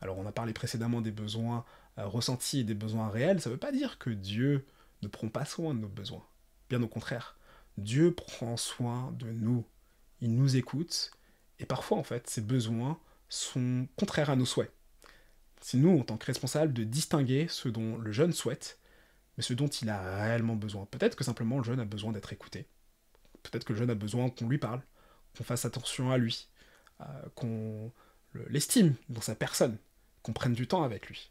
S1: Alors on a parlé précédemment des besoins ressentis et des besoins réels, ça ne veut pas dire que Dieu ne prend pas soin de nos besoins. Bien au contraire, Dieu prend soin de nous. Il nous écoute, et parfois en fait, ces besoins sont contraires à nos souhaits. C'est nous, en tant que responsables, de distinguer ce dont le jeune souhaite, mais ce dont il a réellement besoin. Peut-être que simplement le jeune a besoin d'être écouté. Peut-être que le jeune a besoin qu'on lui parle, qu'on fasse attention à lui, qu'on l'estime dans sa personne, qu'on prenne du temps avec lui.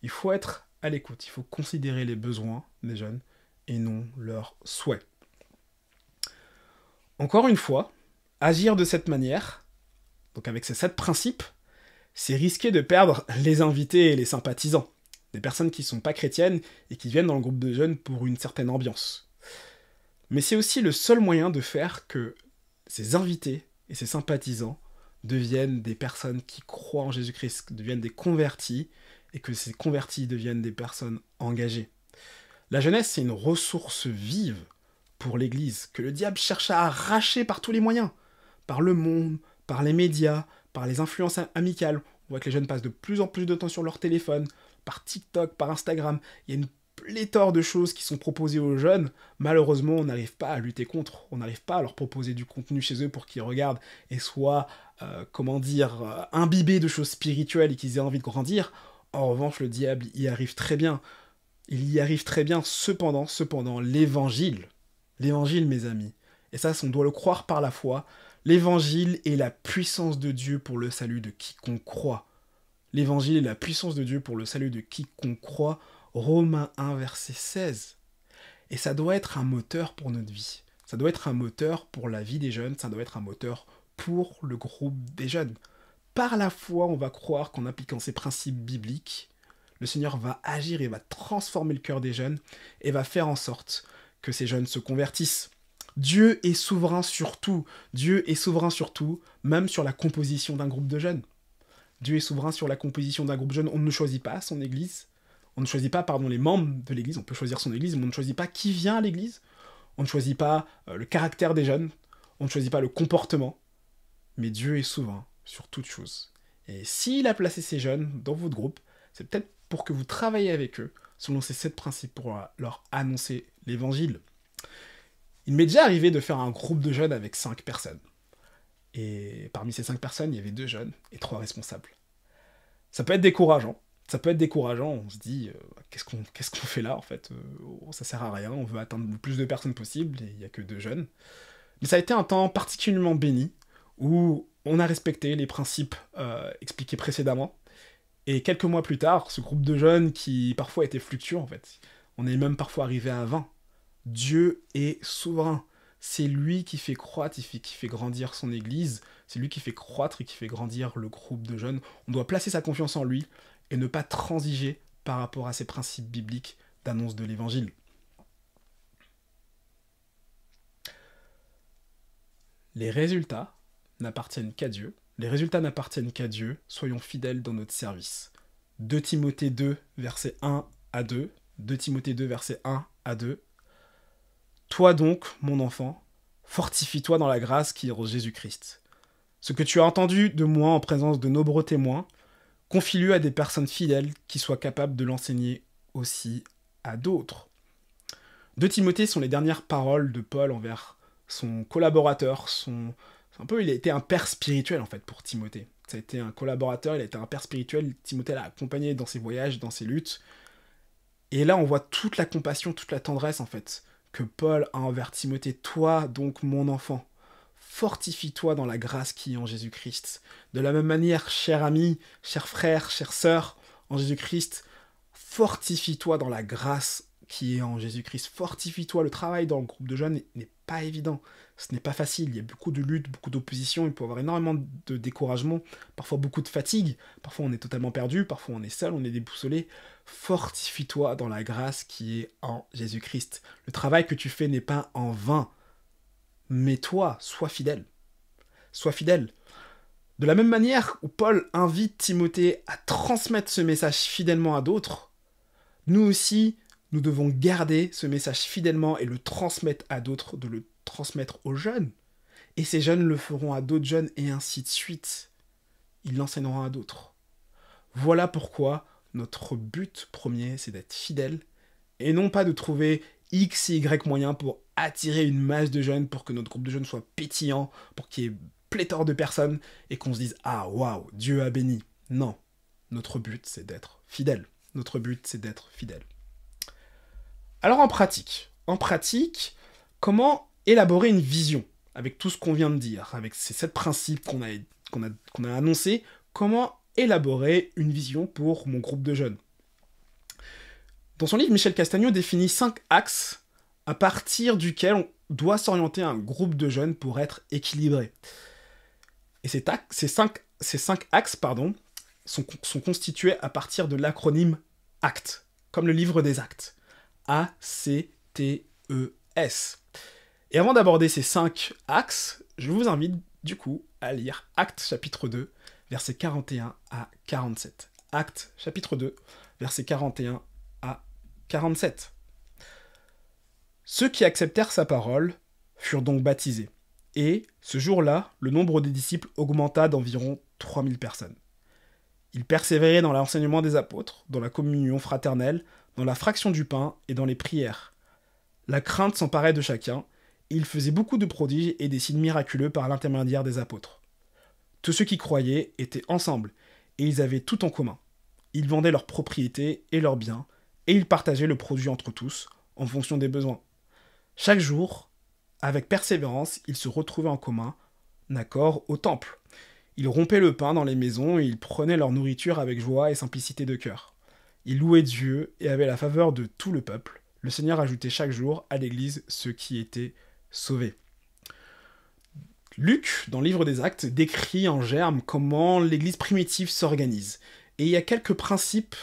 S1: Il faut être à l'écoute, il faut considérer les besoins des jeunes et non leurs souhaits. Encore une fois, agir de cette manière, donc avec ces 7 principes, c'est risquer de perdre les invités et les sympathisants. Des personnes qui ne sont pas chrétiennes et qui viennent dans le groupe de jeunes pour une certaine ambiance. Mais c'est aussi le seul moyen de faire que ces invités et ces sympathisants deviennent des personnes qui croient en Jésus-Christ, deviennent des convertis, et que ces convertis deviennent des personnes engagées. La jeunesse, c'est une ressource vive pour l'Église, que le diable cherche à arracher par tous les moyens, par le monde, par les médias, par les influences amicales. On voit que les jeunes passent de plus en plus de temps sur leur téléphone, par TikTok, par Instagram. Il y a une pléthore de choses qui sont proposées aux jeunes. Malheureusement, on n'arrive pas à lutter contre. On n'arrive pas à leur proposer du contenu chez eux pour qu'ils regardent et soient, imbibés de choses spirituelles et qu'ils aient envie de grandir. En revanche, le diable y arrive très bien. Il y arrive très bien, cependant, l'évangile, mes amis, et ça, on doit le croire par la foi, l'évangile est la puissance de Dieu pour le salut de quiconque croit. L'évangile est la puissance de Dieu pour le salut de quiconque croit, Romains 1, verset 16. Et ça doit être un moteur pour notre vie. Ça doit être un moteur pour la vie des jeunes, ça doit être un moteur pour le groupe des jeunes. Par la foi, on va croire qu'en appliquant ces principes bibliques, le Seigneur va agir et va transformer le cœur des jeunes et va faire en sorte que ces jeunes se convertissent. Dieu est souverain sur tout. Dieu est souverain sur tout, même sur la composition d'un groupe de jeunes. Dieu est souverain sur la composition d'un groupe de jeunes. On ne choisit pas son église. On ne choisit pas, les membres de l'église. On peut choisir son église, mais on ne choisit pas qui vient à l'église. On ne choisit pas le caractère des jeunes. On ne choisit pas le comportement. Mais Dieu est souverain sur toute chose. Et s'il a placé ces jeunes dans votre groupe, c'est peut-être pour que vous travaillez avec eux selon ces 7 principes pour leur annoncer l'évangile. Il m'est déjà arrivé de faire un groupe de jeunes avec 5 personnes. Et parmi ces 5 personnes, il y avait 2 jeunes et 3 responsables. Ça peut être décourageant. On se dit, qu'est-ce qu'on fait là en fait, ça sert à rien, on veut atteindre le plus de personnes possible et il n'y a que 2 jeunes. Mais ça a été un temps particulièrement béni où on a respecté les principes expliqués précédemment. Et quelques mois plus tard, ce groupe de jeunes qui parfois était fluctuant en fait, on est même parfois arrivé à 20. Dieu est souverain. C'est lui qui fait croître, qui fait grandir son église. C'est lui qui fait croître et qui fait grandir le groupe de jeunes. On doit placer sa confiance en lui et ne pas transiger par rapport à ces principes bibliques d'annonce de l'évangile. Les résultats n'appartiennent qu'à Dieu. Les résultats n'appartiennent qu'à Dieu. Soyons fidèles dans notre service. 2 Timothée 2, versets 1 à 2. 2 Timothée 2, versets 1 à 2. Toi donc, mon enfant, fortifie-toi dans la grâce qui est en Jésus-Christ. Ce que tu as entendu de moi en présence de nombreux témoins, confie-le à des personnes fidèles qui soient capables de l'enseigner aussi à d'autres. 2 Timothée sont les dernières paroles de Paul envers son collaborateur, il a été un père spirituel en fait pour Timothée. Ça a été un collaborateur, il a été un père spirituel, Timothée l'a accompagné dans ses voyages, dans ses luttes. Et là on voit toute la compassion, toute la tendresse en fait, que Paul a envers Timothée. Toi donc mon enfant, fortifie-toi dans la grâce qui est en Jésus-Christ. De la même manière, cher ami, cher frère, chère sœur, en Jésus-Christ, fortifie-toi dans la grâce qui est en Jésus-Christ. Fortifie-toi. Le travail dans le groupe de jeunes n'est pas évident. Ce n'est pas facile. Il y a beaucoup de luttes, beaucoup d'opposition. Il peut y avoir énormément de découragement, parfois beaucoup de fatigue. Parfois on est totalement perdu, parfois on est seul, on est déboussolé. Fortifie-toi dans la grâce qui est en Jésus-Christ. Le travail que tu fais n'est pas en vain. Mais toi, sois fidèle. Sois fidèle. De la même manière où Paul invite Timothée à transmettre ce message fidèlement à d'autres, nous aussi, nous devons garder ce message fidèlement et le transmettre à d'autres, de le transmettre aux jeunes. Et ces jeunes le feront à d'autres jeunes et ainsi de suite. Ils l'enseigneront à d'autres. Voilà pourquoi notre but premier, c'est d'être fidèle et non pas de trouver X et Y moyens pour attirer une masse de jeunes, pour que notre groupe de jeunes soit pétillant, pour qu'il y ait pléthore de personnes et qu'on se dise « Ah, waouh, Dieu a béni ». Non, notre but, c'est d'être fidèle. Notre but, c'est d'être fidèle. Alors en pratique, comment élaborer une vision avec tout ce qu'on vient de dire, avec ces 7 principes qu'on a annoncés, comment élaborer une vision pour mon groupe de jeunes? Dans son livre, Michel Castagno définit 5 axes à partir duquel on doit s'orienter un groupe de jeunes pour être équilibré. Et ces 5 axes sont constitués à partir de l'acronyme ACT, comme le livre des actes. A-C-T-E-S. Et avant d'aborder ces 5 axes, je vous invite du coup à lire Actes chapitre 2, versets 41 à 47. Actes chapitre 2, versets 41 à 47. Ceux qui acceptèrent sa parole furent donc baptisés. Et, ce jour-là, le nombre des disciples augmenta d'environ 3000 personnes. Ils persévéraient dans l'enseignement des apôtres, dans la communion fraternelle, dans la fraction du pain et dans les prières. La crainte s'emparait de chacun, et il faisait beaucoup de prodiges et des signes miraculeux par l'intermédiaire des apôtres. Tous ceux qui croyaient étaient ensemble, et ils avaient tout en commun. Ils vendaient leurs propriétés et leurs biens, et ils partageaient le produit entre tous, en fonction des besoins. Chaque jour, avec persévérance, ils se retrouvaient en commun, accord au temple. Ils rompaient le pain dans les maisons et ils prenaient leur nourriture avec joie et simplicité de cœur. Ils louaient Dieu et avaient la faveur de tout le peuple. Le Seigneur ajoutait chaque jour à l'Église ceux qui étaient sauvés. Luc, dans le livre des Actes, décrit en germe comment l'Église primitive s'organise. Et il y a quelques principes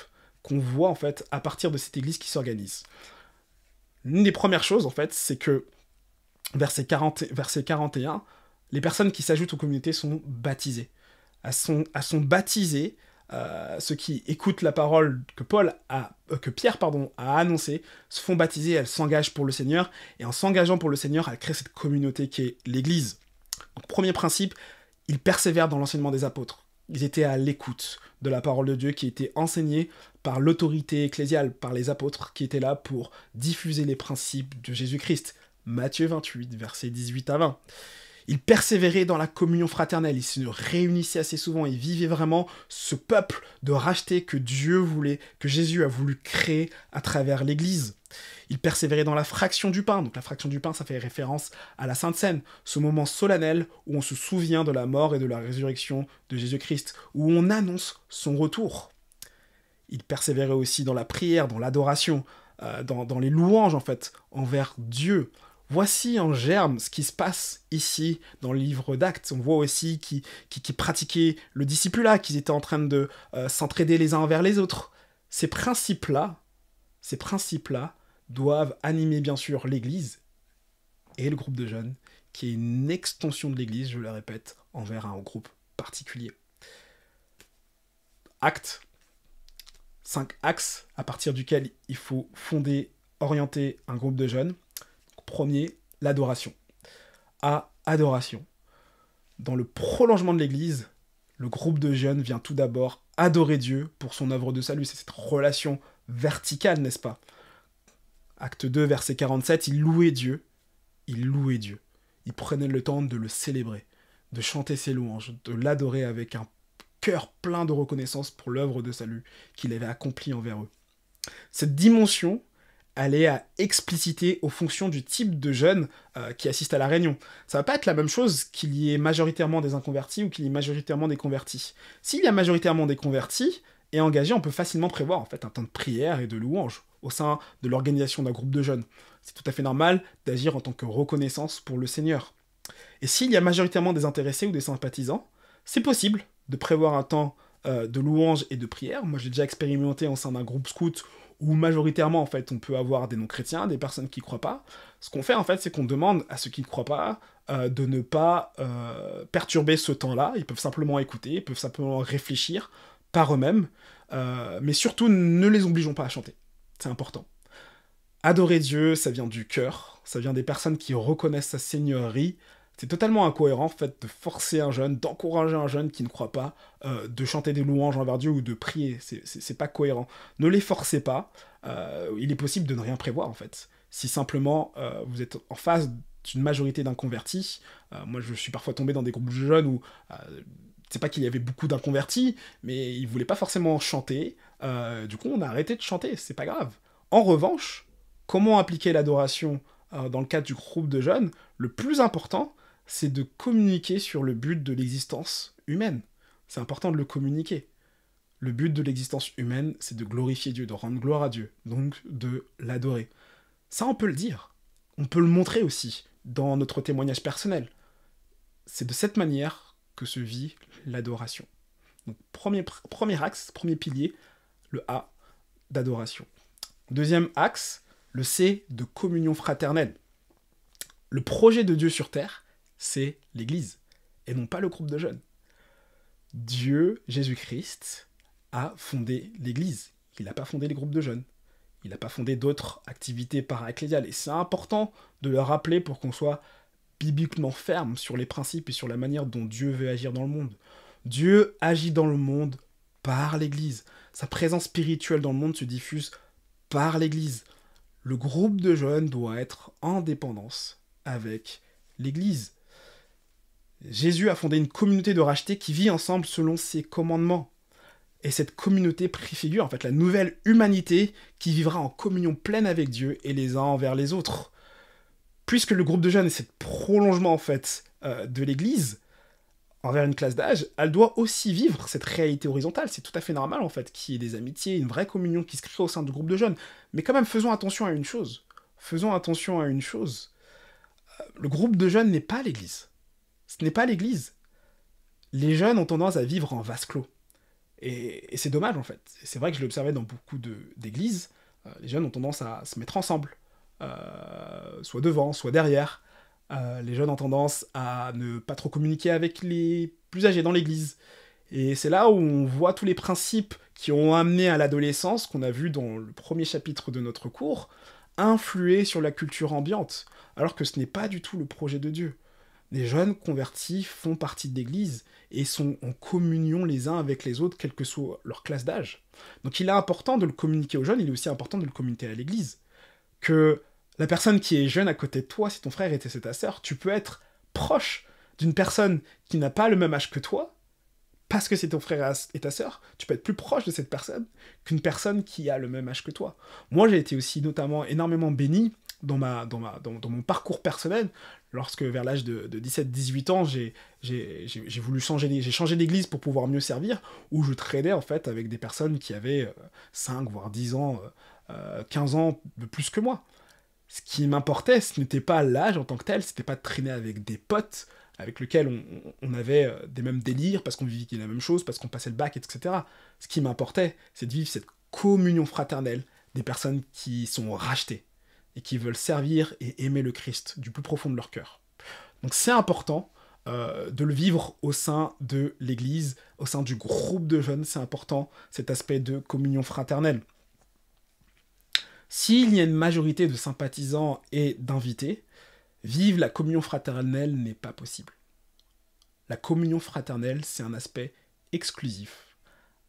S1: qu'on voit en fait à partir de cette Église qui s'organise. L'une des premières choses en fait, c'est que verset 41, les personnes qui s'ajoutent aux communautés sont baptisées. Elles sont baptisées, ceux qui écoutent la parole que Pierre a annoncée, se font baptiser, elles s'engagent pour le Seigneur, et en s'engageant pour le Seigneur, elles créent cette communauté qui est l'Église. Donc, premier principe, ils persévèrent dans l'enseignement des apôtres. Ils étaient à l'écoute de la parole de Dieu qui était enseignée par l'autorité ecclésiale, par les apôtres qui étaient là pour diffuser les principes de Jésus-Christ. Matthieu 28, versets 18 à 20. Ils persévéraient dans la communion fraternelle, ils se réunissaient assez souvent, ils vivaient vraiment ce peuple de racheté que Dieu voulait, que Jésus a voulu créer à travers l'Église. Ils persévéraient dans la fraction du pain. Donc la fraction du pain, ça fait référence à la Sainte Seine, ce moment solennel où on se souvient de la mort et de la résurrection de Jésus-Christ, où on annonce son retour. Ils persévéraient aussi dans la prière, dans l'adoration, dans les louanges en fait, envers Dieu. Voici en germe ce qui se passe ici dans le livre d'Actes. On voit aussi qu'ils pratiquaient le discipulat, qu'ils étaient en train de s'entraider les uns envers les autres. Ces principes-là doivent animer bien sûr l'Église et le groupe de jeunes, qui est une extension de l'Église, je le répète, envers un groupe particulier. Actes, 5 axes à partir duquel il faut orienter un groupe de jeunes. Premier, l'adoration. Adoration. Dans le prolongement de l'Église, le groupe de jeunes vient tout d'abord adorer Dieu pour son œuvre de salut. C'est cette relation verticale, n'est-ce pas? Acte 2, verset 47, ils louaient Dieu. Ils louaient Dieu. Ils prenaient le temps de le célébrer, de chanter ses louanges, de l'adorer avec un cœur plein de reconnaissance pour l'œuvre de salut qu'il avait accomplie envers eux. Cette dimension, elle est à expliciter aux fonctions du type de jeunes qui assistent à la réunion. Ça va pas être la même chose qu'il y ait majoritairement des inconvertis ou qu'il y ait majoritairement des convertis. S'il y a majoritairement des convertis et engagés, on peut facilement prévoir en fait un temps de prière et de louange au sein de l'organisation d'un groupe de jeunes. C'est tout à fait normal d'agir en tant que reconnaissance pour le Seigneur. Et s'il y a majoritairement des intéressés ou des sympathisants, c'est possible de prévoir un temps de louange et de prière. Moi, j'ai déjà expérimenté au sein d'un groupe scout où majoritairement, en fait, on peut avoir des non-chrétiens, des personnes qui ne croient pas. Ce qu'on fait, en fait, c'est qu'on demande à ceux qui ne croient pas de ne pas perturber ce temps-là. Ils peuvent simplement écouter, ils peuvent simplement réfléchir par eux-mêmes, mais surtout, ne les obligeons pas à chanter. C'est important. Adorer Dieu, ça vient du cœur, ça vient des personnes qui reconnaissent sa seigneurie. C'est totalement incohérent, en fait, de forcer un jeune, d'encourager un jeune qui ne croit pas, de chanter des louanges envers Dieu ou de prier. C'est pas cohérent. Ne les forcez pas. Il est possible de ne rien prévoir, en fait. Si simplement vous êtes en face d'une majorité d'inconvertis, moi je suis parfois tombé dans des groupes de jeunes où c'est pas qu'il y avait beaucoup d'inconvertis, mais ils voulaient pas forcément chanter. Du coup, on a arrêté de chanter, c'est pas grave. En revanche, comment appliquer l'adoration dans le cadre du groupe de jeunes? Le plus important, c'est de communiquer sur le but de l'existence humaine. C'est important de le communiquer. Le but de l'existence humaine, c'est de glorifier Dieu, de rendre gloire à Dieu, donc de l'adorer. Ça, on peut le dire. On peut le montrer aussi dans notre témoignage personnel. C'est de cette manière que se vit l'adoration. Donc premier axe, premier pilier, le A d'adoration. Deuxième axe, le C de communion fraternelle. Le projet de Dieu sur terre, c'est l'Église, et non pas le groupe de jeunes. Dieu, Jésus-Christ, a fondé l'Église. Il n'a pas fondé les groupes de jeunes. Il n'a pas fondé d'autres activités para-ecclésiales. Et c'est important de le rappeler pour qu'on soit bibliquement ferme sur les principes et sur la manière dont Dieu veut agir dans le monde. Dieu agit dans le monde par l'Église. Sa présence spirituelle dans le monde se diffuse par l'Église. Le groupe de jeunes doit être en dépendance avec l'Église. Jésus a fondé une communauté de rachetés qui vit ensemble selon ses commandements. Et cette communauté préfigure en fait la nouvelle humanité qui vivra en communion pleine avec Dieu et les uns envers les autres. Puisque le groupe de jeunes est ce prolongement en fait de l'Église envers une classe d'âge, elle doit aussi vivre cette réalité horizontale. C'est tout à fait normal en fait qu'il y ait des amitiés, une vraie communion qui se crée au sein du groupe de jeunes. Mais quand même, faisons attention à une chose. Le groupe de jeunes n'est pas l'Église. Ce n'est pas l'Église. Les jeunes ont tendance à vivre en vase clos. Et c'est dommage en fait. C'est vrai que je l'observais dans beaucoup d'églises. Les jeunes ont tendance à se mettre ensemble. Soit devant, soit derrière. Les jeunes ont tendance à ne pas trop communiquer avec les plus âgés dans l'église. Et c'est là où on voit tous les principes qui ont amené à l'adolescence, qu'on a vu dans le premier chapitre de notre cours, influer sur la culture ambiante, alors que ce n'est pas du tout le projet de Dieu. Les jeunes convertis font partie de l'Église et sont en communion les uns avec les autres, quelle que soit leur classe d'âge. Donc il est important de le communiquer aux jeunes, il est aussi important de le communiquer à l'Église. Que la personne qui est jeune à côté de toi, si ton frère était ta sœur, tu peux être proche d'une personne qui n'a pas le même âge que toi, parce que c'est ton frère et ta sœur, tu peux être plus proche de cette personne qu'une personne qui a le même âge que toi. Moi, j'ai été aussi notamment énormément béni dans mon parcours personnel, lorsque vers l'âge de 17-18 ans, j'ai voulu changé d'église pour pouvoir mieux servir, où je traînais en fait avec des personnes qui avaient 5 voire 10 ans, 15 ans de plus que moi. Ce qui m'importait, ce n'était pas l'âge en tant que tel, c'était pas de traîner avec des potes avec lesquels on avait des mêmes délires, parce qu'on vivait la même chose, parce qu'on passait le bac, etc. Ce qui m'importait, c'est de vivre cette communion fraternelle des personnes qui sont rachetées et qui veulent servir et aimer le Christ du plus profond de leur cœur. Donc c'est important de le vivre au sein de l'Église, au sein du groupe de jeunes, c'est important cet aspect de communion fraternelle. S'il y a une majorité de sympathisants et d'invités, vivre la communion fraternelle n'est pas possible. La communion fraternelle, c'est un aspect exclusif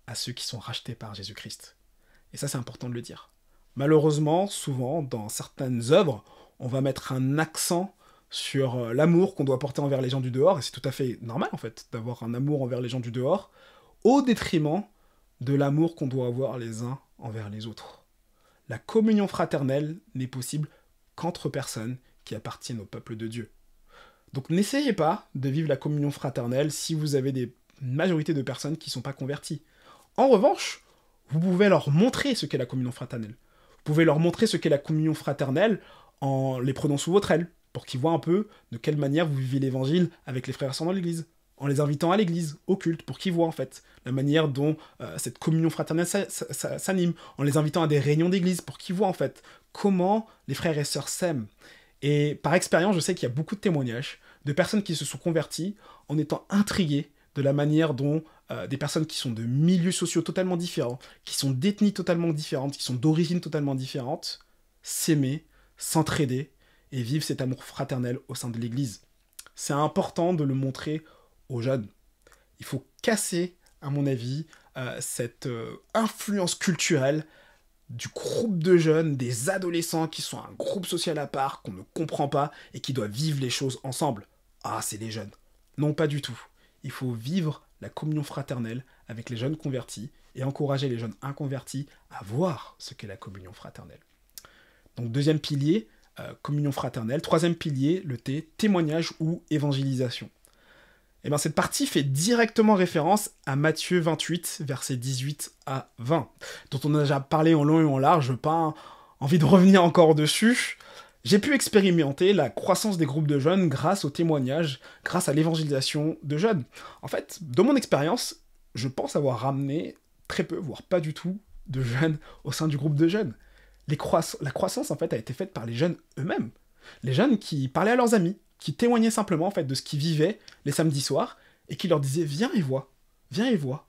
S1: à ceux qui sont rachetés par Jésus-Christ. Et ça, c'est important de le dire. Malheureusement, souvent, dans certaines œuvres, on va mettre un accent sur l'amour qu'on doit porter envers les gens du dehors, et c'est tout à fait normal, en fait, d'avoir un amour envers les gens du dehors, au détriment de l'amour qu'on doit avoir les uns envers les autres. La communion fraternelle n'est possible qu'entre personnes qui appartiennent au peuple de Dieu. Donc n'essayez pas de vivre la communion fraternelle si vous avez une majorité de personnes qui ne sont pas converties. En revanche, vous pouvez leur montrer ce qu'est la communion fraternelle. Vous pouvez leur montrer ce qu'est la communion fraternelle en les prenant sous votre aile, pour qu'ils voient un peu de quelle manière vous vivez l'évangile avec les frères et sœurs dans l'église, en les invitant à l'église, au culte, pour qu'ils voient en fait la manière dont cette communion fraternelle s'anime, en les invitant à des réunions d'église, pour qu'ils voient en fait comment les frères et sœurs s'aiment. Et par expérience, je sais qu'il y a beaucoup de témoignages de personnes qui se sont converties en étant intriguées de la manière dont des personnes qui sont de milieux sociaux totalement différents, qui sont d'ethnies totalement différentes, qui sont d'origines totalement différentes, s'aimer, s'entraider et vivre cet amour fraternel au sein de l'Église. C'est important de le montrer aux jeunes. Il faut casser, à mon avis, cette influence culturelle du groupe de jeunes, des adolescents qui sont un groupe social à part, qu'on ne comprend pas et qui doivent vivre les choses ensemble. Ah, c'est les jeunes. Non, pas du tout. Il faut vivre la communion fraternelle avec les jeunes convertis et encourager les jeunes inconvertis à voir ce qu'est la communion fraternelle. Donc deuxième pilier, communion fraternelle. Troisième pilier, le T, témoignage ou évangélisation. Et bien cette partie fait directement référence à Matthieu 28, versets 18 à 20, dont on a déjà parlé en long et en large, je n'ai pas envie de revenir encore dessus. J'ai pu expérimenter la croissance des groupes de jeunes grâce au témoignage, grâce à l'évangélisation de jeunes. En fait, de mon expérience, je pense avoir ramené très peu, voire pas du tout, de jeunes au sein du groupe de jeunes. La croissance, en fait, a été faite par les jeunes eux-mêmes. Les jeunes qui parlaient à leurs amis, qui témoignaient simplement, en fait, de ce qu'ils vivaient les samedis soirs, et qui leur disaient « Viens et vois, viens et vois ».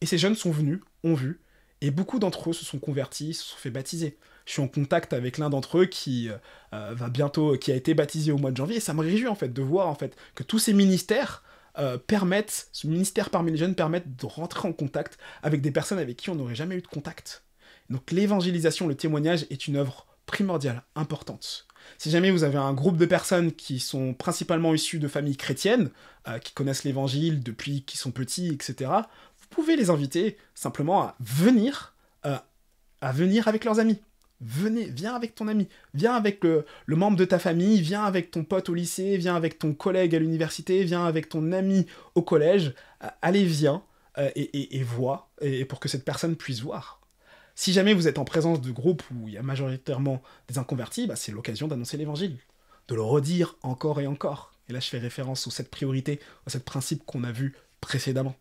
S1: Et ces jeunes sont venus, ont vu, et beaucoup d'entre eux se sont convertis, se sont fait baptiser. Je suis en contact avec l'un d'entre eux qui qui a été baptisé au mois de janvier, et ça me réjouit, en fait, de voir, en fait, que tous ces ministères ce ministère parmi les jeunes permettent de rentrer en contact avec des personnes avec qui on n'aurait jamais eu de contact. Donc l'évangélisation, le témoignage est une œuvre primordiale, importante. Si jamais vous avez un groupe de personnes qui sont principalement issues de familles chrétiennes, qui connaissent l'évangile depuis qu'ils sont petits, etc., vous pouvez les inviter simplement à venir avec leurs amis. Viens avec ton ami, viens avec le membre de ta famille, viens avec ton pote au lycée, viens avec ton collègue à l'université, viens avec ton ami au collège. Allez, viens et vois, et pour que cette personne puisse voir. Si jamais vous êtes en présence de groupes où il y a majoritairement des inconvertis, bah, c'est l'occasion d'annoncer l'évangile, de le redire encore et encore. Et là, je fais référence aux 7 priorités, aux 7 principes qu'on a vus précédemment.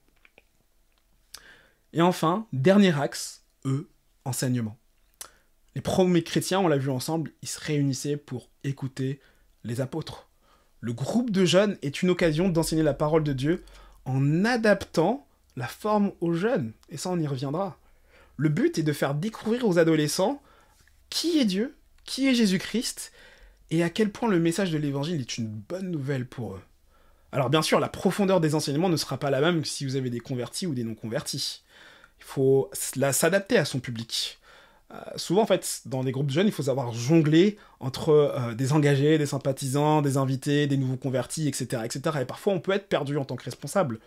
S1: Et enfin, dernier axe, enseignement. Les premiers chrétiens, on l'a vu ensemble, ils se réunissaient pour écouter les apôtres. Le groupe de jeunes est une occasion d'enseigner la parole de Dieu en adaptant la forme aux jeunes. Et ça, on y reviendra. Le but est de faire découvrir aux adolescents qui est Dieu, qui est Jésus-Christ, et à quel point le message de l'évangile est une bonne nouvelle pour eux. Alors bien sûr, la profondeur des enseignements ne sera pas la même que si vous avez des convertis ou des non-convertis. Il faut s'adapter à son public. Souvent, en fait, dans des groupes de jeunes, il faut savoir jongler entre des engagés, des sympathisants, des invités, des nouveaux convertis, etc., etc. Et parfois, on peut être perdu en tant que responsable.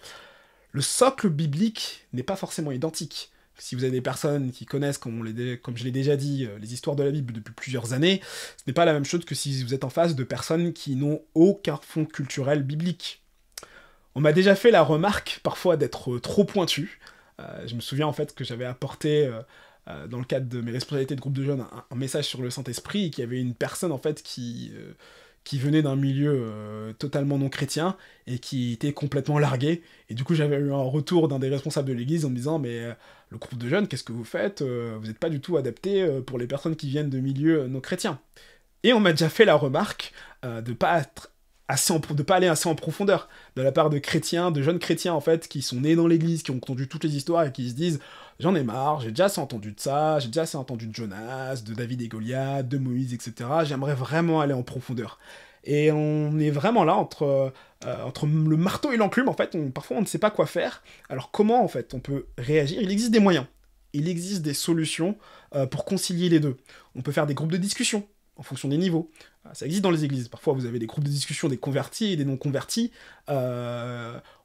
S1: Le socle biblique n'est pas forcément identique. Si vous avez des personnes qui connaissent, comme je l'ai déjà dit, les histoires de la Bible depuis plusieurs années, ce n'est pas la même chose que si vous êtes en face de personnes qui n'ont aucun fond culturel biblique. On m'a déjà fait la remarque, parfois, d'être trop pointu. Je me souviens, en fait, que j'avais apporté... dans le cadre de mes responsabilités de groupe de jeunes, un message sur le Saint-Esprit, et qu'il y avait une personne en fait qui venait d'un milieu totalement non chrétien et qui était complètement largué. Et du coup, j'avais eu un retour d'un des responsables de l'église en me disant « Mais le groupe de jeunes, qu'est-ce que vous faites? Vous n'êtes pas du tout adapté pour les personnes qui viennent de milieux non chrétiens. » Et on m'a déjà fait la remarque de pas aller assez en profondeur de la part de chrétiens, de jeunes chrétiens en fait, qui sont nés dans l'église, qui ont entendu toutes les histoires et qui se disent « J'en ai marre, j'ai déjà assez entendu de ça, j'ai déjà assez entendu de Jonas, de David et Goliath, de Moïse, etc. J'aimerais vraiment aller en profondeur. » Et on est vraiment là entre le marteau et l'enclume, en fait, parfois on ne sait pas quoi faire. Alors comment en fait on peut réagir? Il existe des moyens, il existe des solutions pour concilier les deux. On peut faire des groupes de discussion, en fonction des niveaux. Ça existe dans les églises. Parfois, vous avez des groupes de discussion des convertis et des non-convertis.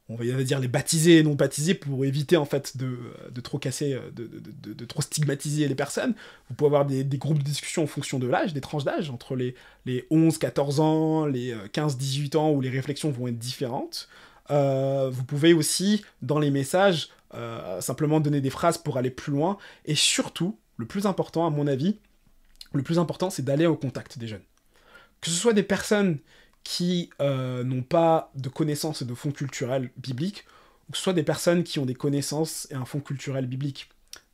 S1: On va dire les baptisés et non baptisés pour éviter en fait de trop casser, de trop stigmatiser les personnes. Vous pouvez avoir des groupes de discussion en fonction de l'âge, des tranches d'âge, entre les 11-14 ans, les 15-18 ans, où les réflexions vont être différentes. Vous pouvez aussi, dans les messages, simplement donner des phrases pour aller plus loin. Et surtout, le plus important, à mon avis, le plus important, c'est d'aller au contact des jeunes. Que ce soit des personnes qui n'ont pas de connaissances et de fonds culturels bibliques, ou que ce soit des personnes qui ont des connaissances et un fond culturel biblique.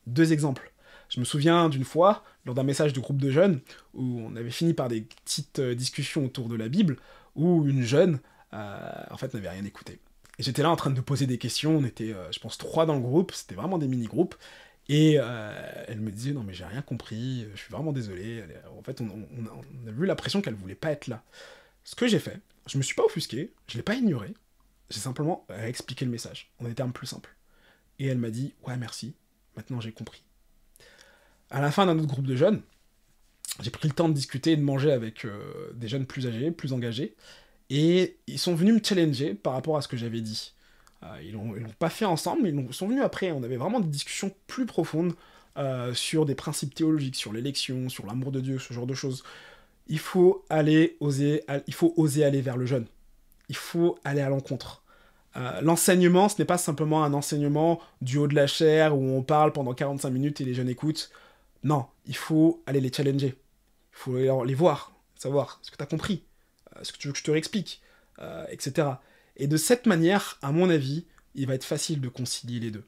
S1: 2 exemples. Je me souviens d'une fois, lors d'un message de groupe de jeunes, où on avait fini par des petites discussions autour de la Bible, où une jeune, en fait, n'avait rien écouté. Et j'étais là en train de poser des questions, on était, je pense, 3 dans le groupe, c'était vraiment des mini-groupes, et elle me disait « Non mais j'ai rien compris, je suis vraiment désolé. » En fait, on a eu l'impression qu'elle voulait pas être là. Ce que j'ai fait, je me suis pas offusqué, je l'ai pas ignoré, j'ai simplement expliqué le message, en des termes plus simples. Et elle m'a dit « Ouais, merci, maintenant j'ai compris. » À la fin d'un autre groupe de jeunes, j'ai pris le temps de discuter et de manger avec des jeunes plus âgés, plus engagés, et ils sont venus me challenger par rapport à ce que j'avais dit. Ils l'ont pas fait ensemble, mais ils sont venus après. On avait vraiment des discussions plus profondes sur des principes théologiques, sur l'élection, sur l'amour de Dieu, ce genre de choses. Il faut oser aller vers le jeune. Il faut aller à l'encontre. L'enseignement, ce n'est pas simplement un enseignement du haut de la chair où on parle pendant 45 minutes et les jeunes écoutent. Non, il faut aller les challenger. Il faut les voir, savoir ce que tu as compris, ce que tu veux que je te réexplique, etc. Et de cette manière, à mon avis, il va être facile de concilier les deux.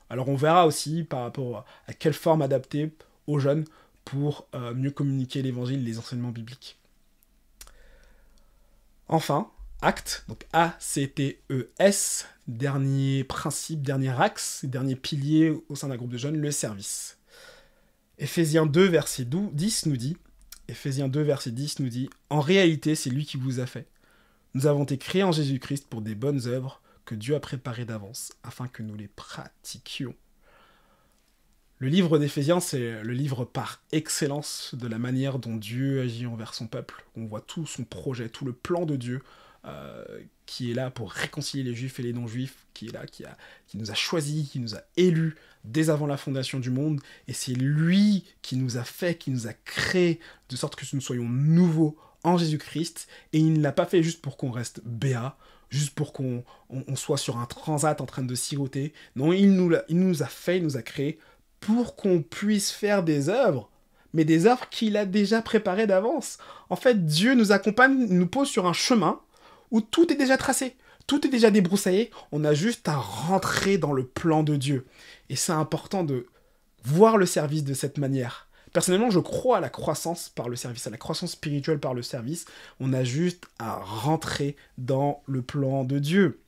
S1: Alors on verra aussi par rapport à quelle forme adapter aux jeunes pour mieux communiquer l'évangile, les enseignements bibliques. Enfin, acte, donc A-C-T-E-S, dernier principe, dernier axe, dernier pilier au sein d'un groupe de jeunes, le service. Éphésiens 2, verset 10 nous dit, en réalité, c'est lui qui vous a fait. Nous avons été créés en Jésus-Christ pour des bonnes œuvres que Dieu a préparées d'avance, afin que nous les pratiquions. Le livre d'Éphésiens, c'est le livre par excellence de la manière dont Dieu agit envers son peuple. On voit tout son projet, tout le plan de Dieu qui est là pour réconcilier les juifs et les non-juifs, qui est là, qui nous a choisis, qui nous a élus dès avant la fondation du monde. Et c'est lui qui nous a fait, qui nous a créés, de sorte que nous soyons nouveaux en Jésus-Christ. Et il ne l'a pas fait juste pour qu'on reste béat, juste pour qu'on soit sur un transat en train de siroter. Non, il nous a fait, il nous a créés pour qu'on puisse faire des œuvres, mais des œuvres qu'il a déjà préparées d'avance. En fait, Dieu nous accompagne, nous pose sur un chemin où tout est déjà tracé, tout est déjà débroussaillé, on a juste à rentrer dans le plan de Dieu. Et c'est important de voir le service de cette manière. Personnellement, je crois à la croissance par le service, à la croissance spirituelle par le service. On a juste à rentrer dans le plan de Dieu.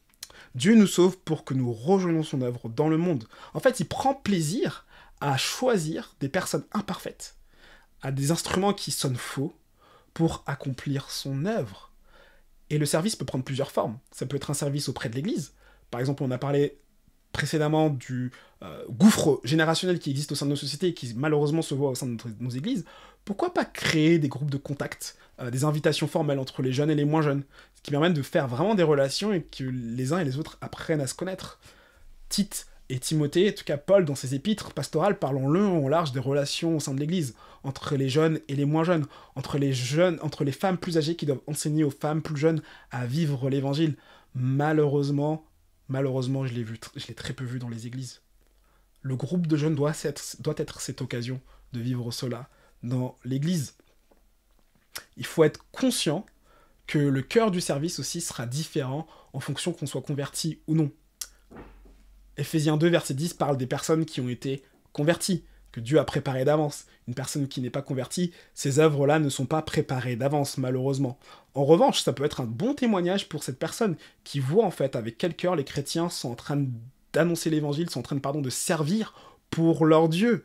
S1: Dieu nous sauve pour que nous rejoignions son œuvre dans le monde. En fait, il prend plaisir à choisir des personnes imparfaites, à des instruments qui sonnent faux, pour accomplir son œuvre. Et le service peut prendre plusieurs formes. Ça peut être un service auprès de l'Église. Par exemple, on a parlé précédemment du gouffre générationnel qui existe au sein de nos sociétés et qui malheureusement se voit au sein de nos églises. Pourquoi pas créer des groupes de contact, des invitations formelles entre les jeunes et les moins jeunes, ce qui permet de faire vraiment des relations et que les uns et les autres apprennent à se connaître. Tite et Timothée, en tout cas Paul, dans ses épîtres pastorales, parlons long en large des relations au sein de l'Église, entre les jeunes et les moins jeunes, entre les femmes plus âgées qui doivent enseigner aux femmes plus jeunes à vivre l'Évangile. Malheureusement, je l'ai très peu vu dans les églises. Le groupe de jeunes doit être cette occasion de vivre cela dans l'Église. Il faut être conscient que le cœur du service aussi sera différent en fonction qu'on soit converti ou non. Éphésiens 2, verset 10 parle des personnes qui ont été converties, que Dieu a préparées d'avance. Une personne qui n'est pas convertie, ces œuvres-là ne sont pas préparées d'avance, malheureusement. En revanche, ça peut être un bon témoignage pour cette personne qui voit en fait avec quel cœur les chrétiens sont en train d'annoncer l'évangile, sont en train de servir pour leur Dieu.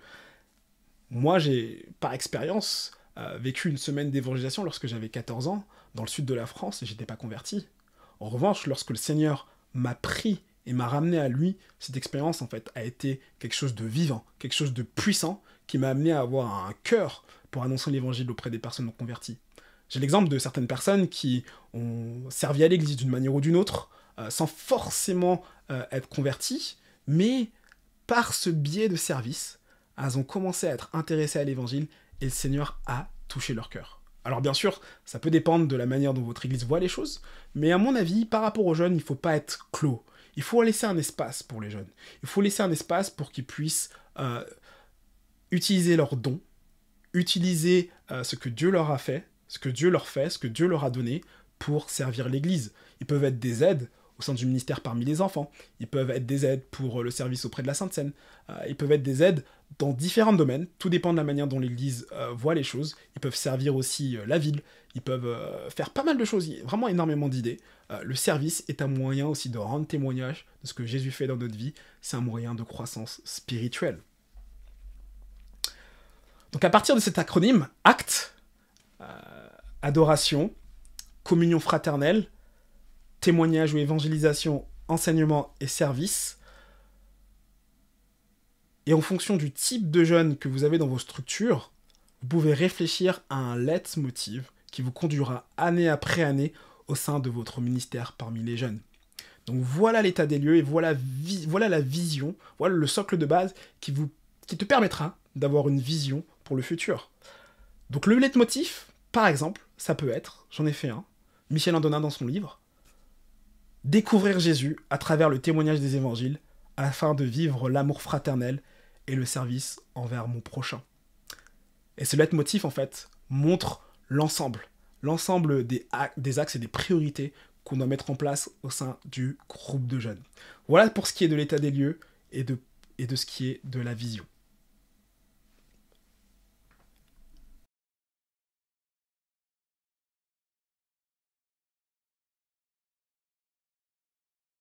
S1: Moi, j'ai, par expérience, vécu une semaine d'évangélisation lorsque j'avais 14 ans, dans le sud de la France, et j'étais pas converti. En revanche, lorsque le Seigneur m'a pris et m'a ramené à lui, cette expérience en fait a été quelque chose de vivant, quelque chose de puissant, qui m'a amené à avoir un cœur pour annoncer l'évangile auprès des personnes non converties. J'ai l'exemple de certaines personnes qui ont servi à l'église d'une manière ou d'une autre, sans forcément être converties, mais par ce biais de service, elles ont commencé à être intéressées à l'évangile et le Seigneur a touché leur cœur. Alors bien sûr, ça peut dépendre de la manière dont votre église voit les choses, mais à mon avis, par rapport aux jeunes, il ne faut pas être clos. Il faut laisser un espace pour les jeunes. Il faut laisser un espace pour qu'ils puissent utiliser leurs dons, utiliser ce que Dieu leur a fait, ce que Dieu leur fait, ce que Dieu leur a donné pour servir l'Église. Ils peuvent être des aides au sein du ministère parmi les enfants. Ils peuvent être des aides pour le service auprès de la Sainte Seine. Ils peuvent être des aides dans différents domaines. Tout dépend de la manière dont l'Église voit les choses. Ils peuvent servir aussi la ville. Ils peuvent faire pas mal de choses. Il y a vraiment énormément d'idées. Le service est un moyen aussi de rendre témoignage de ce que Jésus fait dans notre vie. C'est un moyen de croissance spirituelle. Donc à partir de cet acronyme, acte, adoration, communion fraternelle, témoignage ou évangélisation, enseignement et service. Et en fonction du type de jeunes que vous avez dans vos structures, vous pouvez réfléchir à un leitmotiv qui vous conduira année après année au sein de votre ministère parmi les jeunes. Donc voilà l'état des lieux et voilà la vision, voilà le socle de base qui te permettra d'avoir une vision pour le futur. Donc le leitmotiv, par exemple, ça peut être, j'en ai fait un, Michel Andonin dans son livre, découvrir Jésus à travers le témoignage des évangiles afin de vivre l'amour fraternel et le service envers mon prochain. Et ce leitmotiv, en fait, montre l'ensemble des axes et des priorités qu'on doit mettre en place au sein du groupe de jeunes. Voilà pour ce qui est de l'état des lieux et de et de ce qui est de la vision.